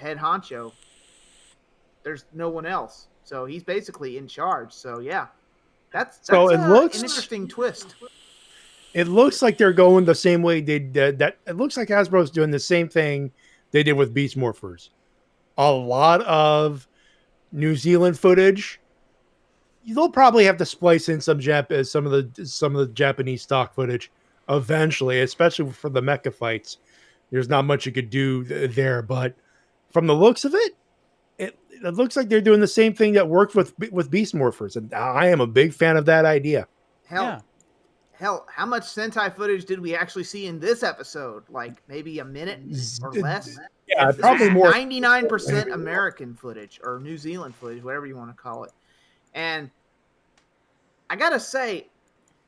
head honcho. There's no one else, so he's basically in charge. So yeah, that's So it looks- an interesting twist. It looks like they're going the same way they did. That it looks like Hasbro's doing the same thing they did with Beast Morphers. A lot of New Zealand footage. They'll probably have to splice in some of the Japanese stock footage eventually, especially for the mecha fights. There's not much you could do there, but from the looks of it, it looks like they're doing the same thing that worked with Beast Morphers, and I am a big fan of that idea. Hell, how much Sentai footage did we actually see in this episode? Like maybe a minute or less? Yeah, probably more. 99% American footage or New Zealand footage, whatever you want to call it. And I gotta say,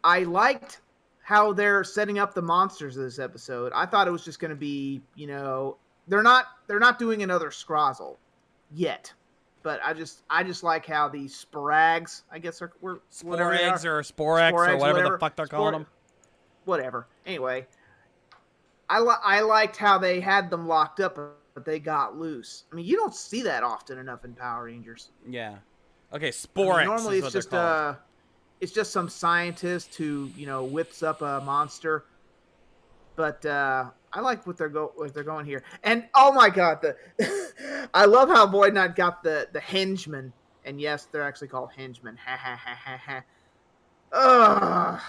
I liked how they're setting up the monsters of this episode. I thought it was just going to be, they're not doing another Scrozzle yet. But I just like how these Sporags, I guess we're Spore eggs or Sporex or whatever the fuck they're calling them. Whatever. Anyway, I liked how they had them locked up, but they got loose. I mean, you don't see that often enough in Power Rangers. Yeah. Okay, Sporex. Normally, is what it's just some scientist who whips up a monster. But I like what they're going here. And oh my god, I love how Void Knight got the henchman. And yes, they're actually called henchmen. Ha ha ha ha ha. Ugh.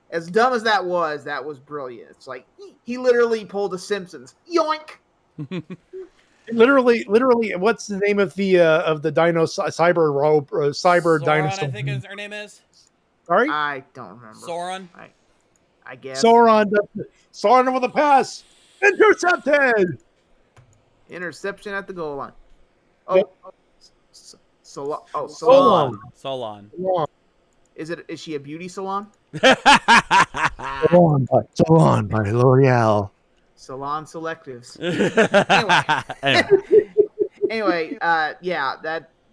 As dumb as that was brilliant. It's like he literally pulled a Simpsons. Yoink. literally, what's the name of the Dino cyber Sauron, dinosaur? I think her name is. Sorry, I don't remember. Sauron. I guess. Sauron with a pass, intercepted. Interception at the goal line. Oh, Solon. Solon. Is she a beauty salon? Salon by L'Oreal. Salon Selectives. Anyway. Anyway, yeah,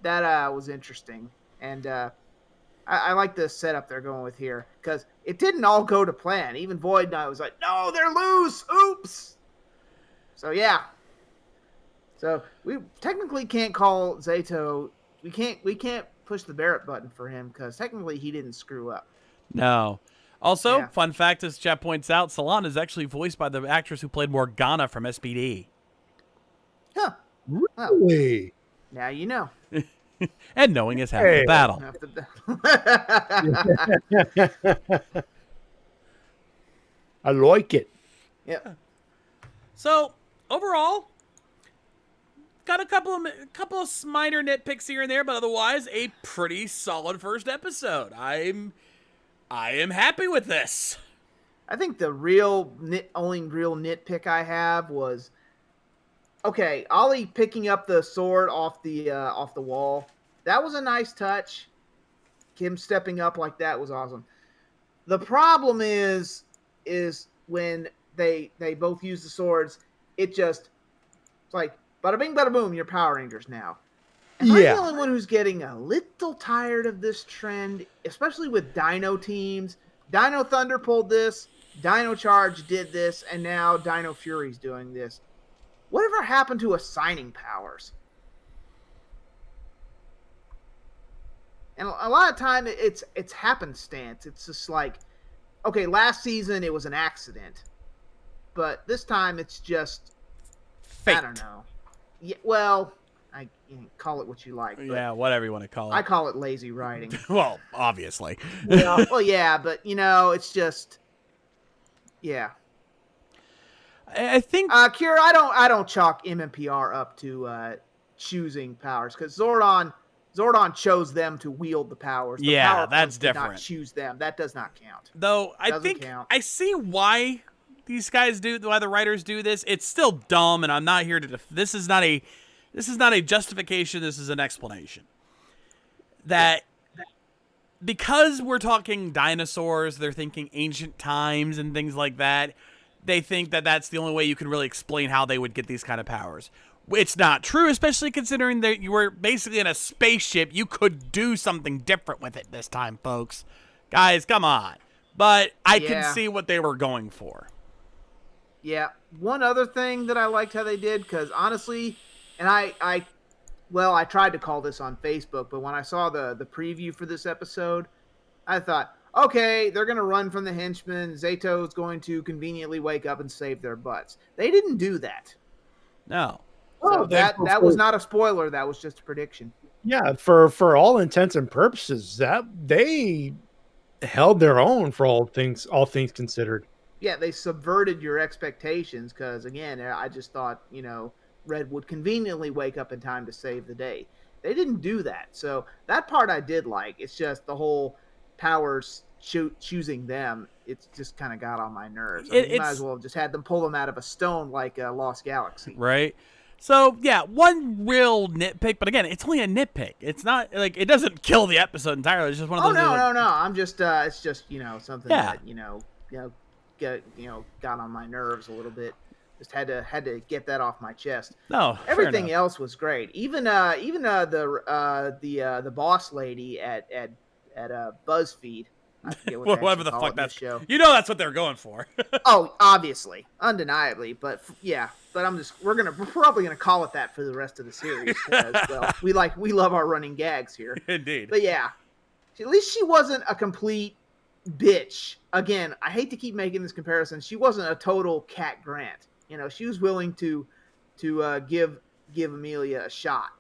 that was interesting, and I like the setup they're going with here because it didn't all go to plan. Even Void Knight was like, "No, they're loose. Oops." So yeah. So we technically can't call Zato. We can't push the Barrett button for him because technically he didn't screw up. No. Also, Yeah. fun fact, as Chat points out, Salon is actually voiced by the actress who played Morgana from SPD. Huh. Really? Now you know. And knowing is half the battle. I like it. Yeah. So, overall, got a couple of minor nitpicks here and there, but otherwise a pretty solid first episode. I am happy with this. I think the only real nitpick I have was, okay, Ollie picking up the sword off the wall. That was a nice touch. Him stepping up like that was awesome. The problem is when they both use the swords, it's like bada bing bada boom, you're Power Rangers now. Am I the only one who's getting a little tired of this trend, especially with Dino teams? Dino Thunder pulled this, Dino Charge did this, and now Dino Fury's doing this. Whatever happened to assigning powers? And a lot of time it's happenstance. It's just like, okay, last season it was an accident, but this time it's just Fate. I don't know. Yeah, well, call it what you like. But Yeah, whatever you want to call it. I call it lazy writing. Well, obviously. Yeah. Well, yeah, but it's just, yeah. I think Kira, I don't chalk MMPR up to choosing powers because Zordon chose them to wield the powers. The Yeah, power that's points did different. Not choose them. That does not count. though I Doesn't think count. I see why these guys do, why the writers do this. It's still dumb, and I'm not here to. This is not a justification. This is an explanation. That because we're talking dinosaurs, they're thinking ancient times and things like that. They think that that's the only way you can really explain how they would get these kind of powers. It's not true, especially considering that you were basically in a spaceship. You could do something different with it this time, folks. Guys, come on. But I can see what they were going for. Yeah. One other thing that I liked how they did, because honestly, and I tried to call this on Facebook, but when I saw the preview for this episode, I thought, okay, they're going to run from the henchmen. Zeto's going to conveniently wake up and save their butts. They didn't do that. No. So that was not a spoiler. That was just a prediction. Yeah, for all intents and purposes, that they held their own for all things considered. Yeah, they subverted your expectations because, again, I just thought, Red would conveniently wake up in time to save the day. They didn't do that. So that part I did like. It's just the whole powers choosing them. It's just kind of got on my nerves. You might as well have just had them pull them out of a stone like Lost Galaxy. Right. So, yeah, one real nitpick, but again, it's only a nitpick. It's not, like, it doesn't kill the episode entirely. It's just one of those... No. I'm just, it's just, something that, got on my nerves a little bit. Just had to get that off my chest. No, everything else was great. Even the boss lady at BuzzFeed. I forget what whatever the fuck that show. That's what they're going for. Oh, obviously, undeniably, but we're probably gonna call it that for the rest of the series because we love our running gags here. Indeed. But yeah, at least she wasn't a complete bitch. Again, I hate to keep making this comparison. She wasn't a total Cat Grant. She was willing to give Amelia a shot.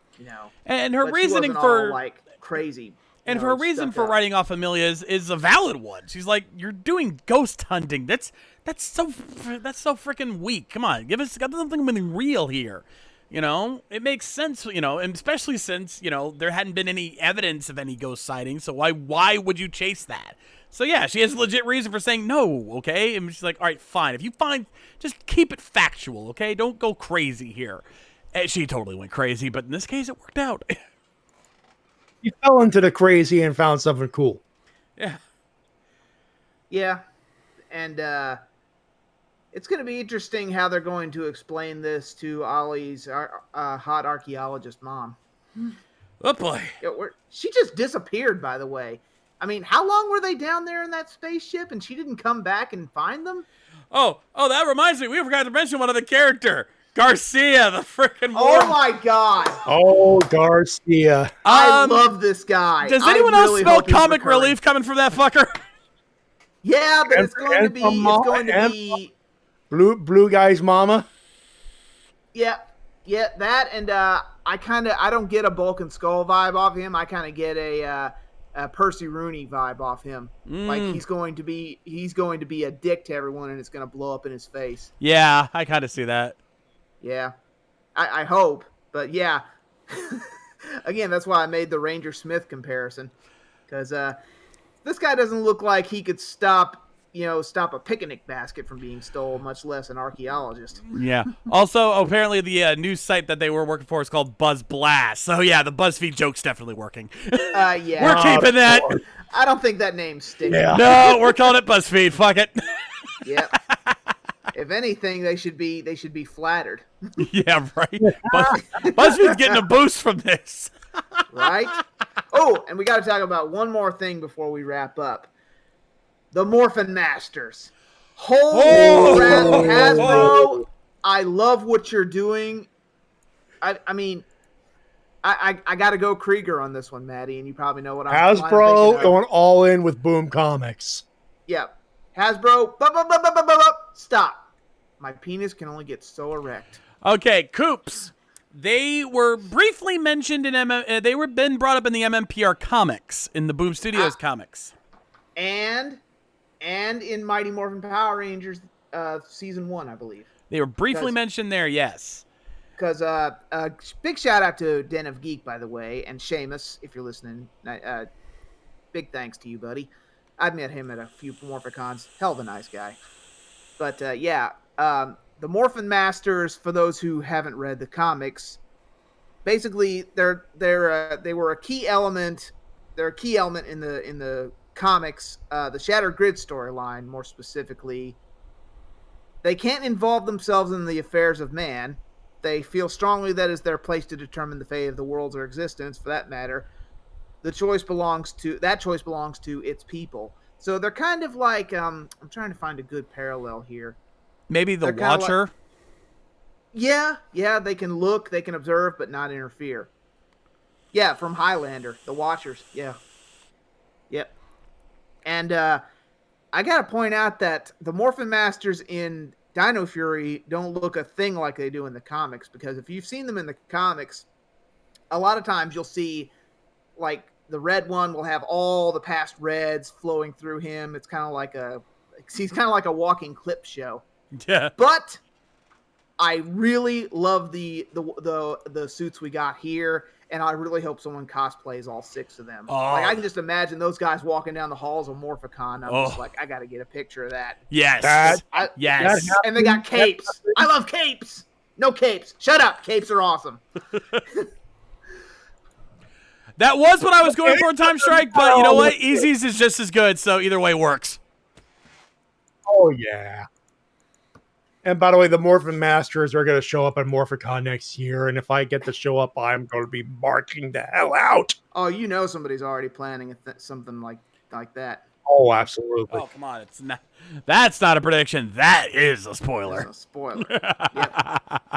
And her but reasoning she wasn't for all, like crazy. And her reason for writing off Amelia is a valid one. She's like, you're doing ghost hunting. That's so freaking weak. Come on, got something real here. It makes sense. And especially since there hadn't been any evidence of any ghost sightings. So why would you chase that? So yeah, she has a legit reason for saying no. Okay, and she's like, all right, fine. If you find, just keep it factual. Okay, don't go crazy here. And she totally went crazy, but in this case, it worked out. You fell into the crazy and found something cool. Yeah. Yeah. And it's going to be interesting how they're going to explain this to Ollie's hot archaeologist mom. Oh, boy. She just disappeared, by the way. I mean, how long were they down there in that spaceship and she didn't come back and find them? Oh, that reminds me. We forgot to mention one other character. Garcia, the freaking Oh my God! Oh, Garcia! I love this guy. Does anyone else smell comic relief coming from that fucker? Yeah, but it's going to be Blue Guy's mama. Yeah, that and I don't get a Bulk and Skull vibe off him. I kind of get a Percy Rooney vibe off him. Like he's going to be a dick to everyone, and it's going to blow up in his face. Yeah, I kind of see that. Yeah, I hope, but yeah. Again, that's why I made the Ranger Smith comparison, because this guy doesn't look like he could stop a picnic basket from being stolen, much less an archaeologist. Yeah. Also, apparently the news site that they were working for is called Buzz Blast. So yeah, the BuzzFeed joke's definitely working. Yeah, we're keeping that. I don't think that name's sticking. Yeah. No, we're calling it BuzzFeed. Fuck it. Yeah. If anything, they should be flattered. Yeah, right. BuzzFeed's getting a boost from this. Right? Oh, and we got to talk about one more thing before we wrap up. The Morphin Masters. Holy crap, Hasbro! I love what you're doing. I mean, I got to go Krieger on this one, Matty, and you probably know what I'm Hasbro going all in with Boom Comics. Yep. Hasbro, stop. My penis can only get so erect. Okay, Coops. They were briefly mentioned in they were been brought up in the MMPR comics, in the Boom Studios comics, and in Mighty Morphin Power Rangers season 1, I believe. They were briefly mentioned there, yes. Because big shout out to Den of Geek, by the way, and Seamus, if you're listening. Big thanks to you, buddy. I've met him at a few Morphicons. Hell of a nice guy. But the Morphin Masters, for those who haven't read the comics, basically they were a key element. They're a key element in the comics. The Shattered Grid storyline, more specifically. They can't involve themselves in the affairs of man. They feel strongly that is their place to determine the fate of the worlds or existence, for that matter. That choice belongs to its people. So they're kind of like I'm trying to find a good parallel here. Maybe the Watcher. Yeah, they can look, they can observe, but not interfere. Yeah, from Highlander, the Watchers. Yeah. Yep. And I gotta point out that the Morphin Masters in Dino Fury don't look a thing like they do in the comics, because if you've seen them in the comics, a lot of times you'll see, like, the red one will have all the past reds flowing through him. It's kind of like he's kind of like a walking clip show. Yeah. But I really love the suits we got here, and I really hope someone cosplays all 6 of them. Oh. Like, I can just imagine those guys walking down the halls of Morphicon. I'm just like, I got to get a picture of that. Yes. Yes. And they got capes. I love capes. No capes. Shut up. Capes are awesome. That was what I was going for in Time Strike, but you know what? Easy's is just as good, so either way works. Oh, yeah. And by the way, the Morphin Masters are going to show up at Morphicon next year, and if I get to show up, I'm going to be marking the hell out. Oh, you know somebody's already planning something like that. Oh, absolutely. Oh, come on. It's not. That's not a prediction. That is a spoiler. It's a spoiler. Yep.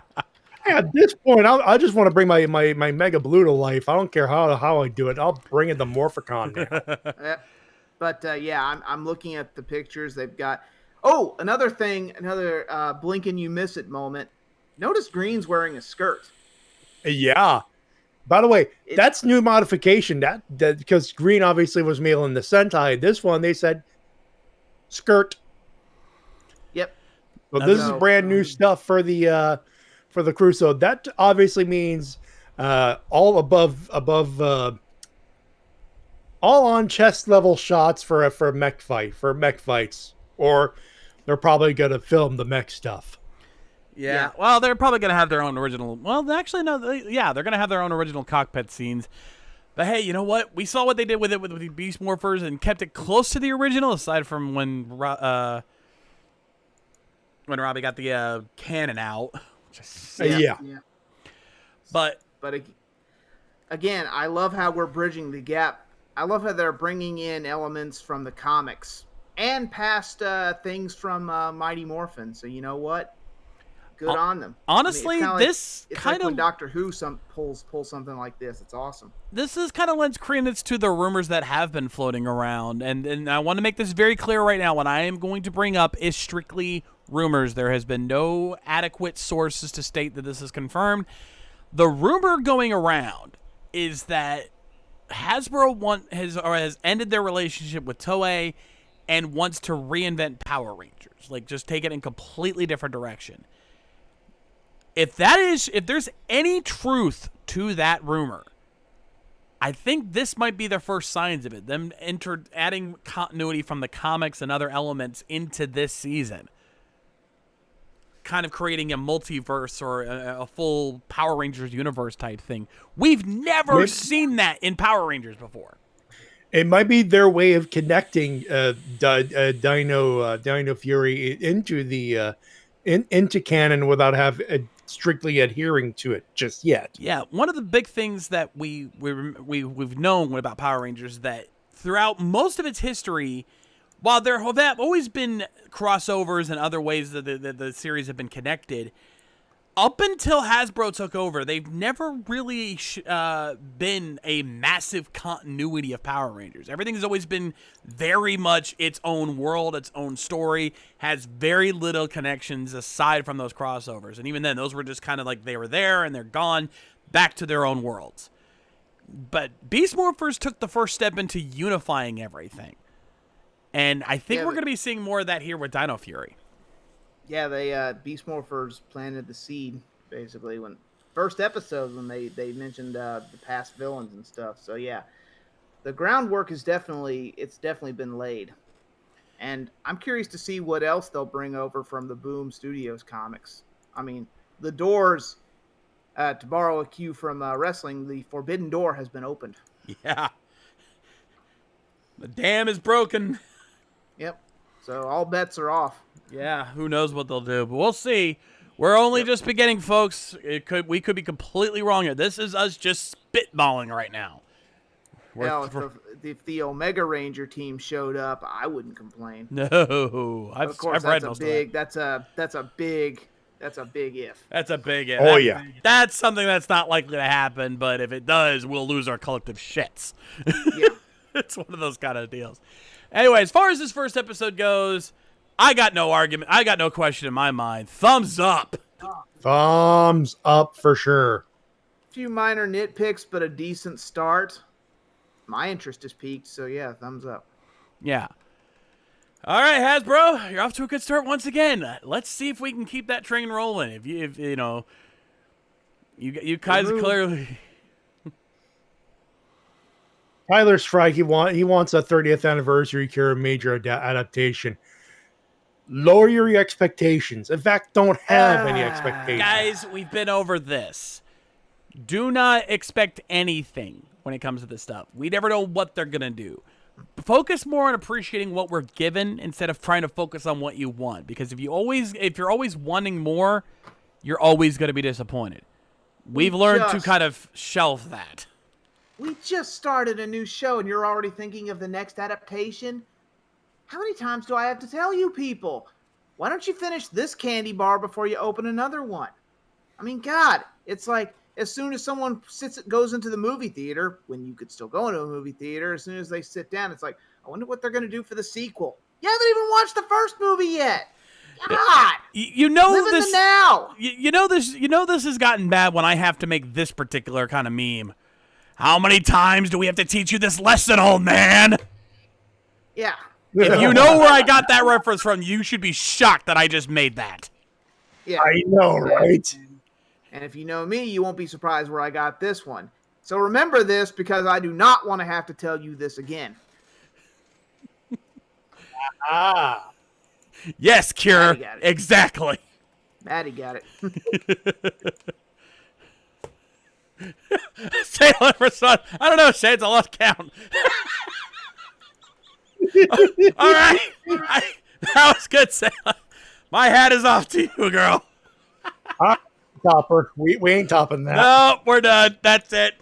At this point, I just want to bring my Mega Blue to life. I don't care how I do it. I'll bring in the Morphicon now. But I'm looking at the pictures they've got. Oh, another thing, blink and you miss it moment. Notice Green's wearing a skirt. Yeah. By the way, that's new modification. That because Green obviously was male in the Sentai. This one they said skirt. Yep. So this is brand new stuff for the crew. So that obviously means all above all on chest level shots for mech fights, or they're probably gonna film the mech stuff. Yeah. Well, they're probably gonna have their own original. Well, actually, no. They're gonna have their own original cockpit scenes. But hey, you know what? We saw what they did with it with the Beast Morphers and kept it close to the original, aside from when Robbie got the cannon out. Yeah. But again, I love how we're bridging the gap. I love how they're bringing in elements from the comics and past things from Mighty Morphin. So you know what? Good on them. Honestly, it's like when Doctor Who pulls something like this. It's awesome. This is kind of lends credence to the rumors that have been floating around, and I want to make this very clear right now. What I am going to bring up is strictly rumors. There has been no adequate sources to state that this is confirmed. The rumor going around is that Hasbro has ended their relationship with Toei and wants to reinvent Power Rangers, like just take it in a completely different direction. If there's any truth to that rumor, I think this might be the first signs of it. Them adding continuity from the comics and other elements into this season, kind of creating a multiverse or a full Power Rangers universe type thing. We've never seen that in Power Rangers before. It might be their way of connecting Dino Fury into into canon without strictly adhering to it just yet. Yeah, one of the big things that we've known about Power Rangers that throughout most of its history, while there have always been crossovers and other ways that the series have been connected, up until Hasbro took over, they've never really been a massive continuity of Power Rangers. Everything's always been very much its own world, its own story, has very little connections aside from those crossovers. And even then, those were just kind of like they were there and they're gone, back to their own worlds. But Beast Morphers took the first step into unifying everything. And I think we're going to be seeing more of that here with Dino Fury. Yeah, they Beast Morphers planted the seed basically when first episodes when they mentioned the past villains and stuff. So yeah, the groundwork is definitely been laid, and I'm curious to see what else they'll bring over from the Boom Studios comics. I mean, the doors, to borrow a cue from wrestling, the Forbidden Door has been opened. Yeah, the dam is broken. Yep. So all bets are off. Yeah, who knows what they'll do, but we'll see. We're only just beginning, folks. We could be completely wrong here. This is us just spitballing right now. If the Omega Ranger team showed up, I wouldn't complain. No, of course, I've read most of that. That's a big if. That's a big if. Oh, yeah. That's something that's not likely to happen, but if it does, we'll lose our collective shits. Yeah. It's one of those kind of deals. Anyway, as far as this first episode goes, I got no argument. I got no question in my mind. Thumbs up. Thumbs up for sure. A few minor nitpicks, but a decent start. My interest is piqued, so yeah, thumbs up. Yeah. All right, Hasbro, you're off to a good start once again. Let's see if we can keep that train rolling. If you know, you guys clearly. Tyler Strike, he wants a 30th anniversary Kira major adaptation. Lower your expectations. In fact, don't have any expectations. Guys, we've been over this. Do not expect anything when it comes to this stuff. We never know what they're going to do. Focus more on appreciating what we're given instead of trying to focus on what you want. Because if you're always wanting more, you're always going to be disappointed. We've learned to kind of shelve that. We just started a new show and you're already thinking of the next adaptation? How many times do I have to tell you people? Why don't you finish this candy bar before you open another one? I mean, God, it's like as soon as someone goes into the movie theater, when you could still go into a movie theater, as soon as they sit down, it's like, I wonder what they're going to do for the sequel. You haven't even watched the first movie yet. God, you know live this in the now. You know this has gotten bad when I have to make this particular kind of meme. How many times do we have to teach you this lesson, old man? Yeah. If you know where I got that reference from, you should be shocked that I just made that. Yeah. I know, right? And if you know me, you won't be surprised where I got this one. So remember this because I do not want to have to tell you this again. Yes, Cure. Exactly. Matty got it. Sailor for Sun. I don't know, Shades. I lost count. All right. That was good, Sailor. My hat is off to you, girl. Topper. We ain't topping that. No, we're done. That's it.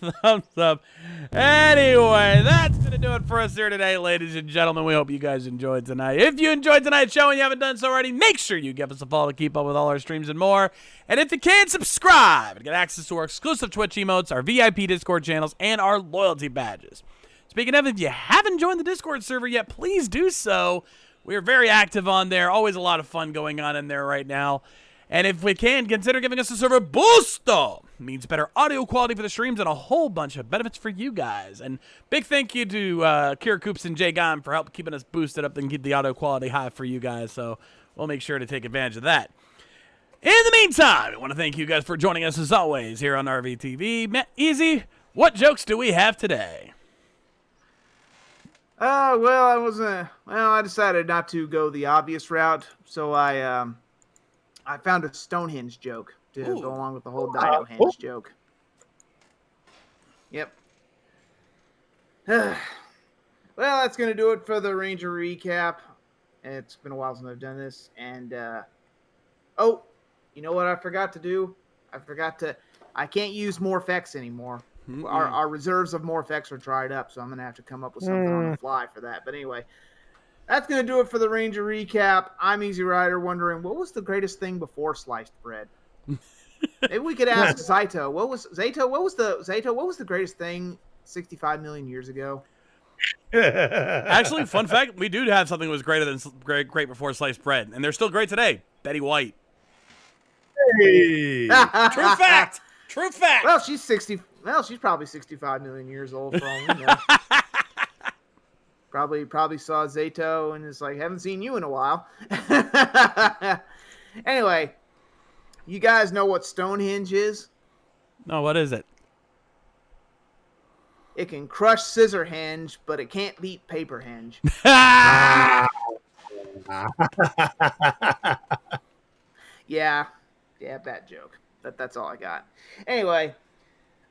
Thumbs up. Anyway, that's going to do it for us here today, ladies and gentlemen. We hope you guys enjoyed tonight. If you enjoyed tonight's show and you haven't done so already, make sure you give us a follow to keep up with all our streams and more. And if you can, subscribe and get access to our exclusive Twitch emotes, our VIP Discord channels, and our loyalty badges. Speaking of, if you haven't joined the Discord server yet, please do so. We are very active on there. Always a lot of fun going on in there right now. And if we can, consider giving us a server booster. Means better audio quality for the streams and a whole bunch of benefits for you guys. And big thank you to Kira Coops and Jay Gone for help keeping us boosted up and keep the audio quality high for you guys. So we'll make sure to take advantage of that. In the meantime, I want to thank you guys for joining us as always here on RVTV. Easy, what jokes do we have today? I decided not to go the obvious route, so I found a Stonehenge joke to go along with the whole Dino-henge joke. Yep. Well, that's going to do it for the Ranger recap. It's been a while since I've done this. And, you know what I forgot to do? I can't use Morph-X anymore. Our reserves of Morph-X are dried up, so I'm going to have to come up with something on the fly for that. But anyway, That's going to do it for the Ranger recap. I'm Easy Rider, wondering what was the greatest thing before sliced bread? Maybe we could ask Zaito. What was the greatest thing 65 million years ago? Actually, fun fact, we do have something that was greater than great before sliced bread, and they're still great today. Betty White. Hey. True fact. True fact. Well, she's probably 65 million years old for all we know. Probably saw Zato and is like, haven't seen you in a while. Anyway, you guys know what Stonehenge is? No, what is it? It can crush Scissorhenge, but it can't beat Paperhenge. Yeah, bad joke. That's all I got. Anyway,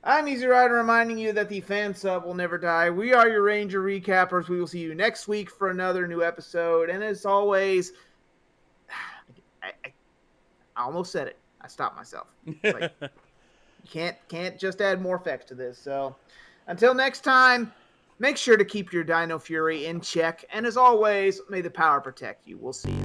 I'm Easy Rider reminding you that the fan sub will never die. We are your Ranger recappers. We will see you next week for another new episode. And as always, I almost said it. I stopped myself. It's like, you can't just add more effects to this. So until next time, make sure to keep your Dino Fury in check. And as always, may the power protect you. We'll see you.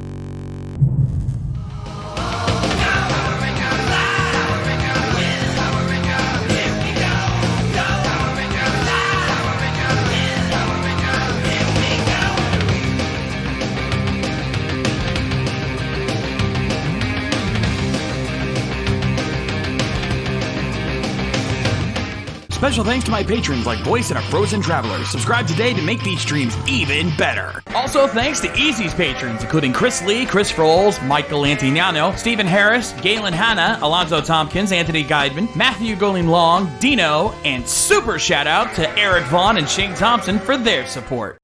Special thanks to my patrons like Voice and a Frozen Traveler. Subscribe today to make these streams even better. Also thanks to Easy's patrons, including Chris Lee, Chris Frolls, Michael Antignano, Stephen Harris, Galen Hanna, Alonzo Tompkins, Anthony Guidman, Matthew Goling Long, Dino, and super shout out to Eric Vaughn and Shane Thompson for their support.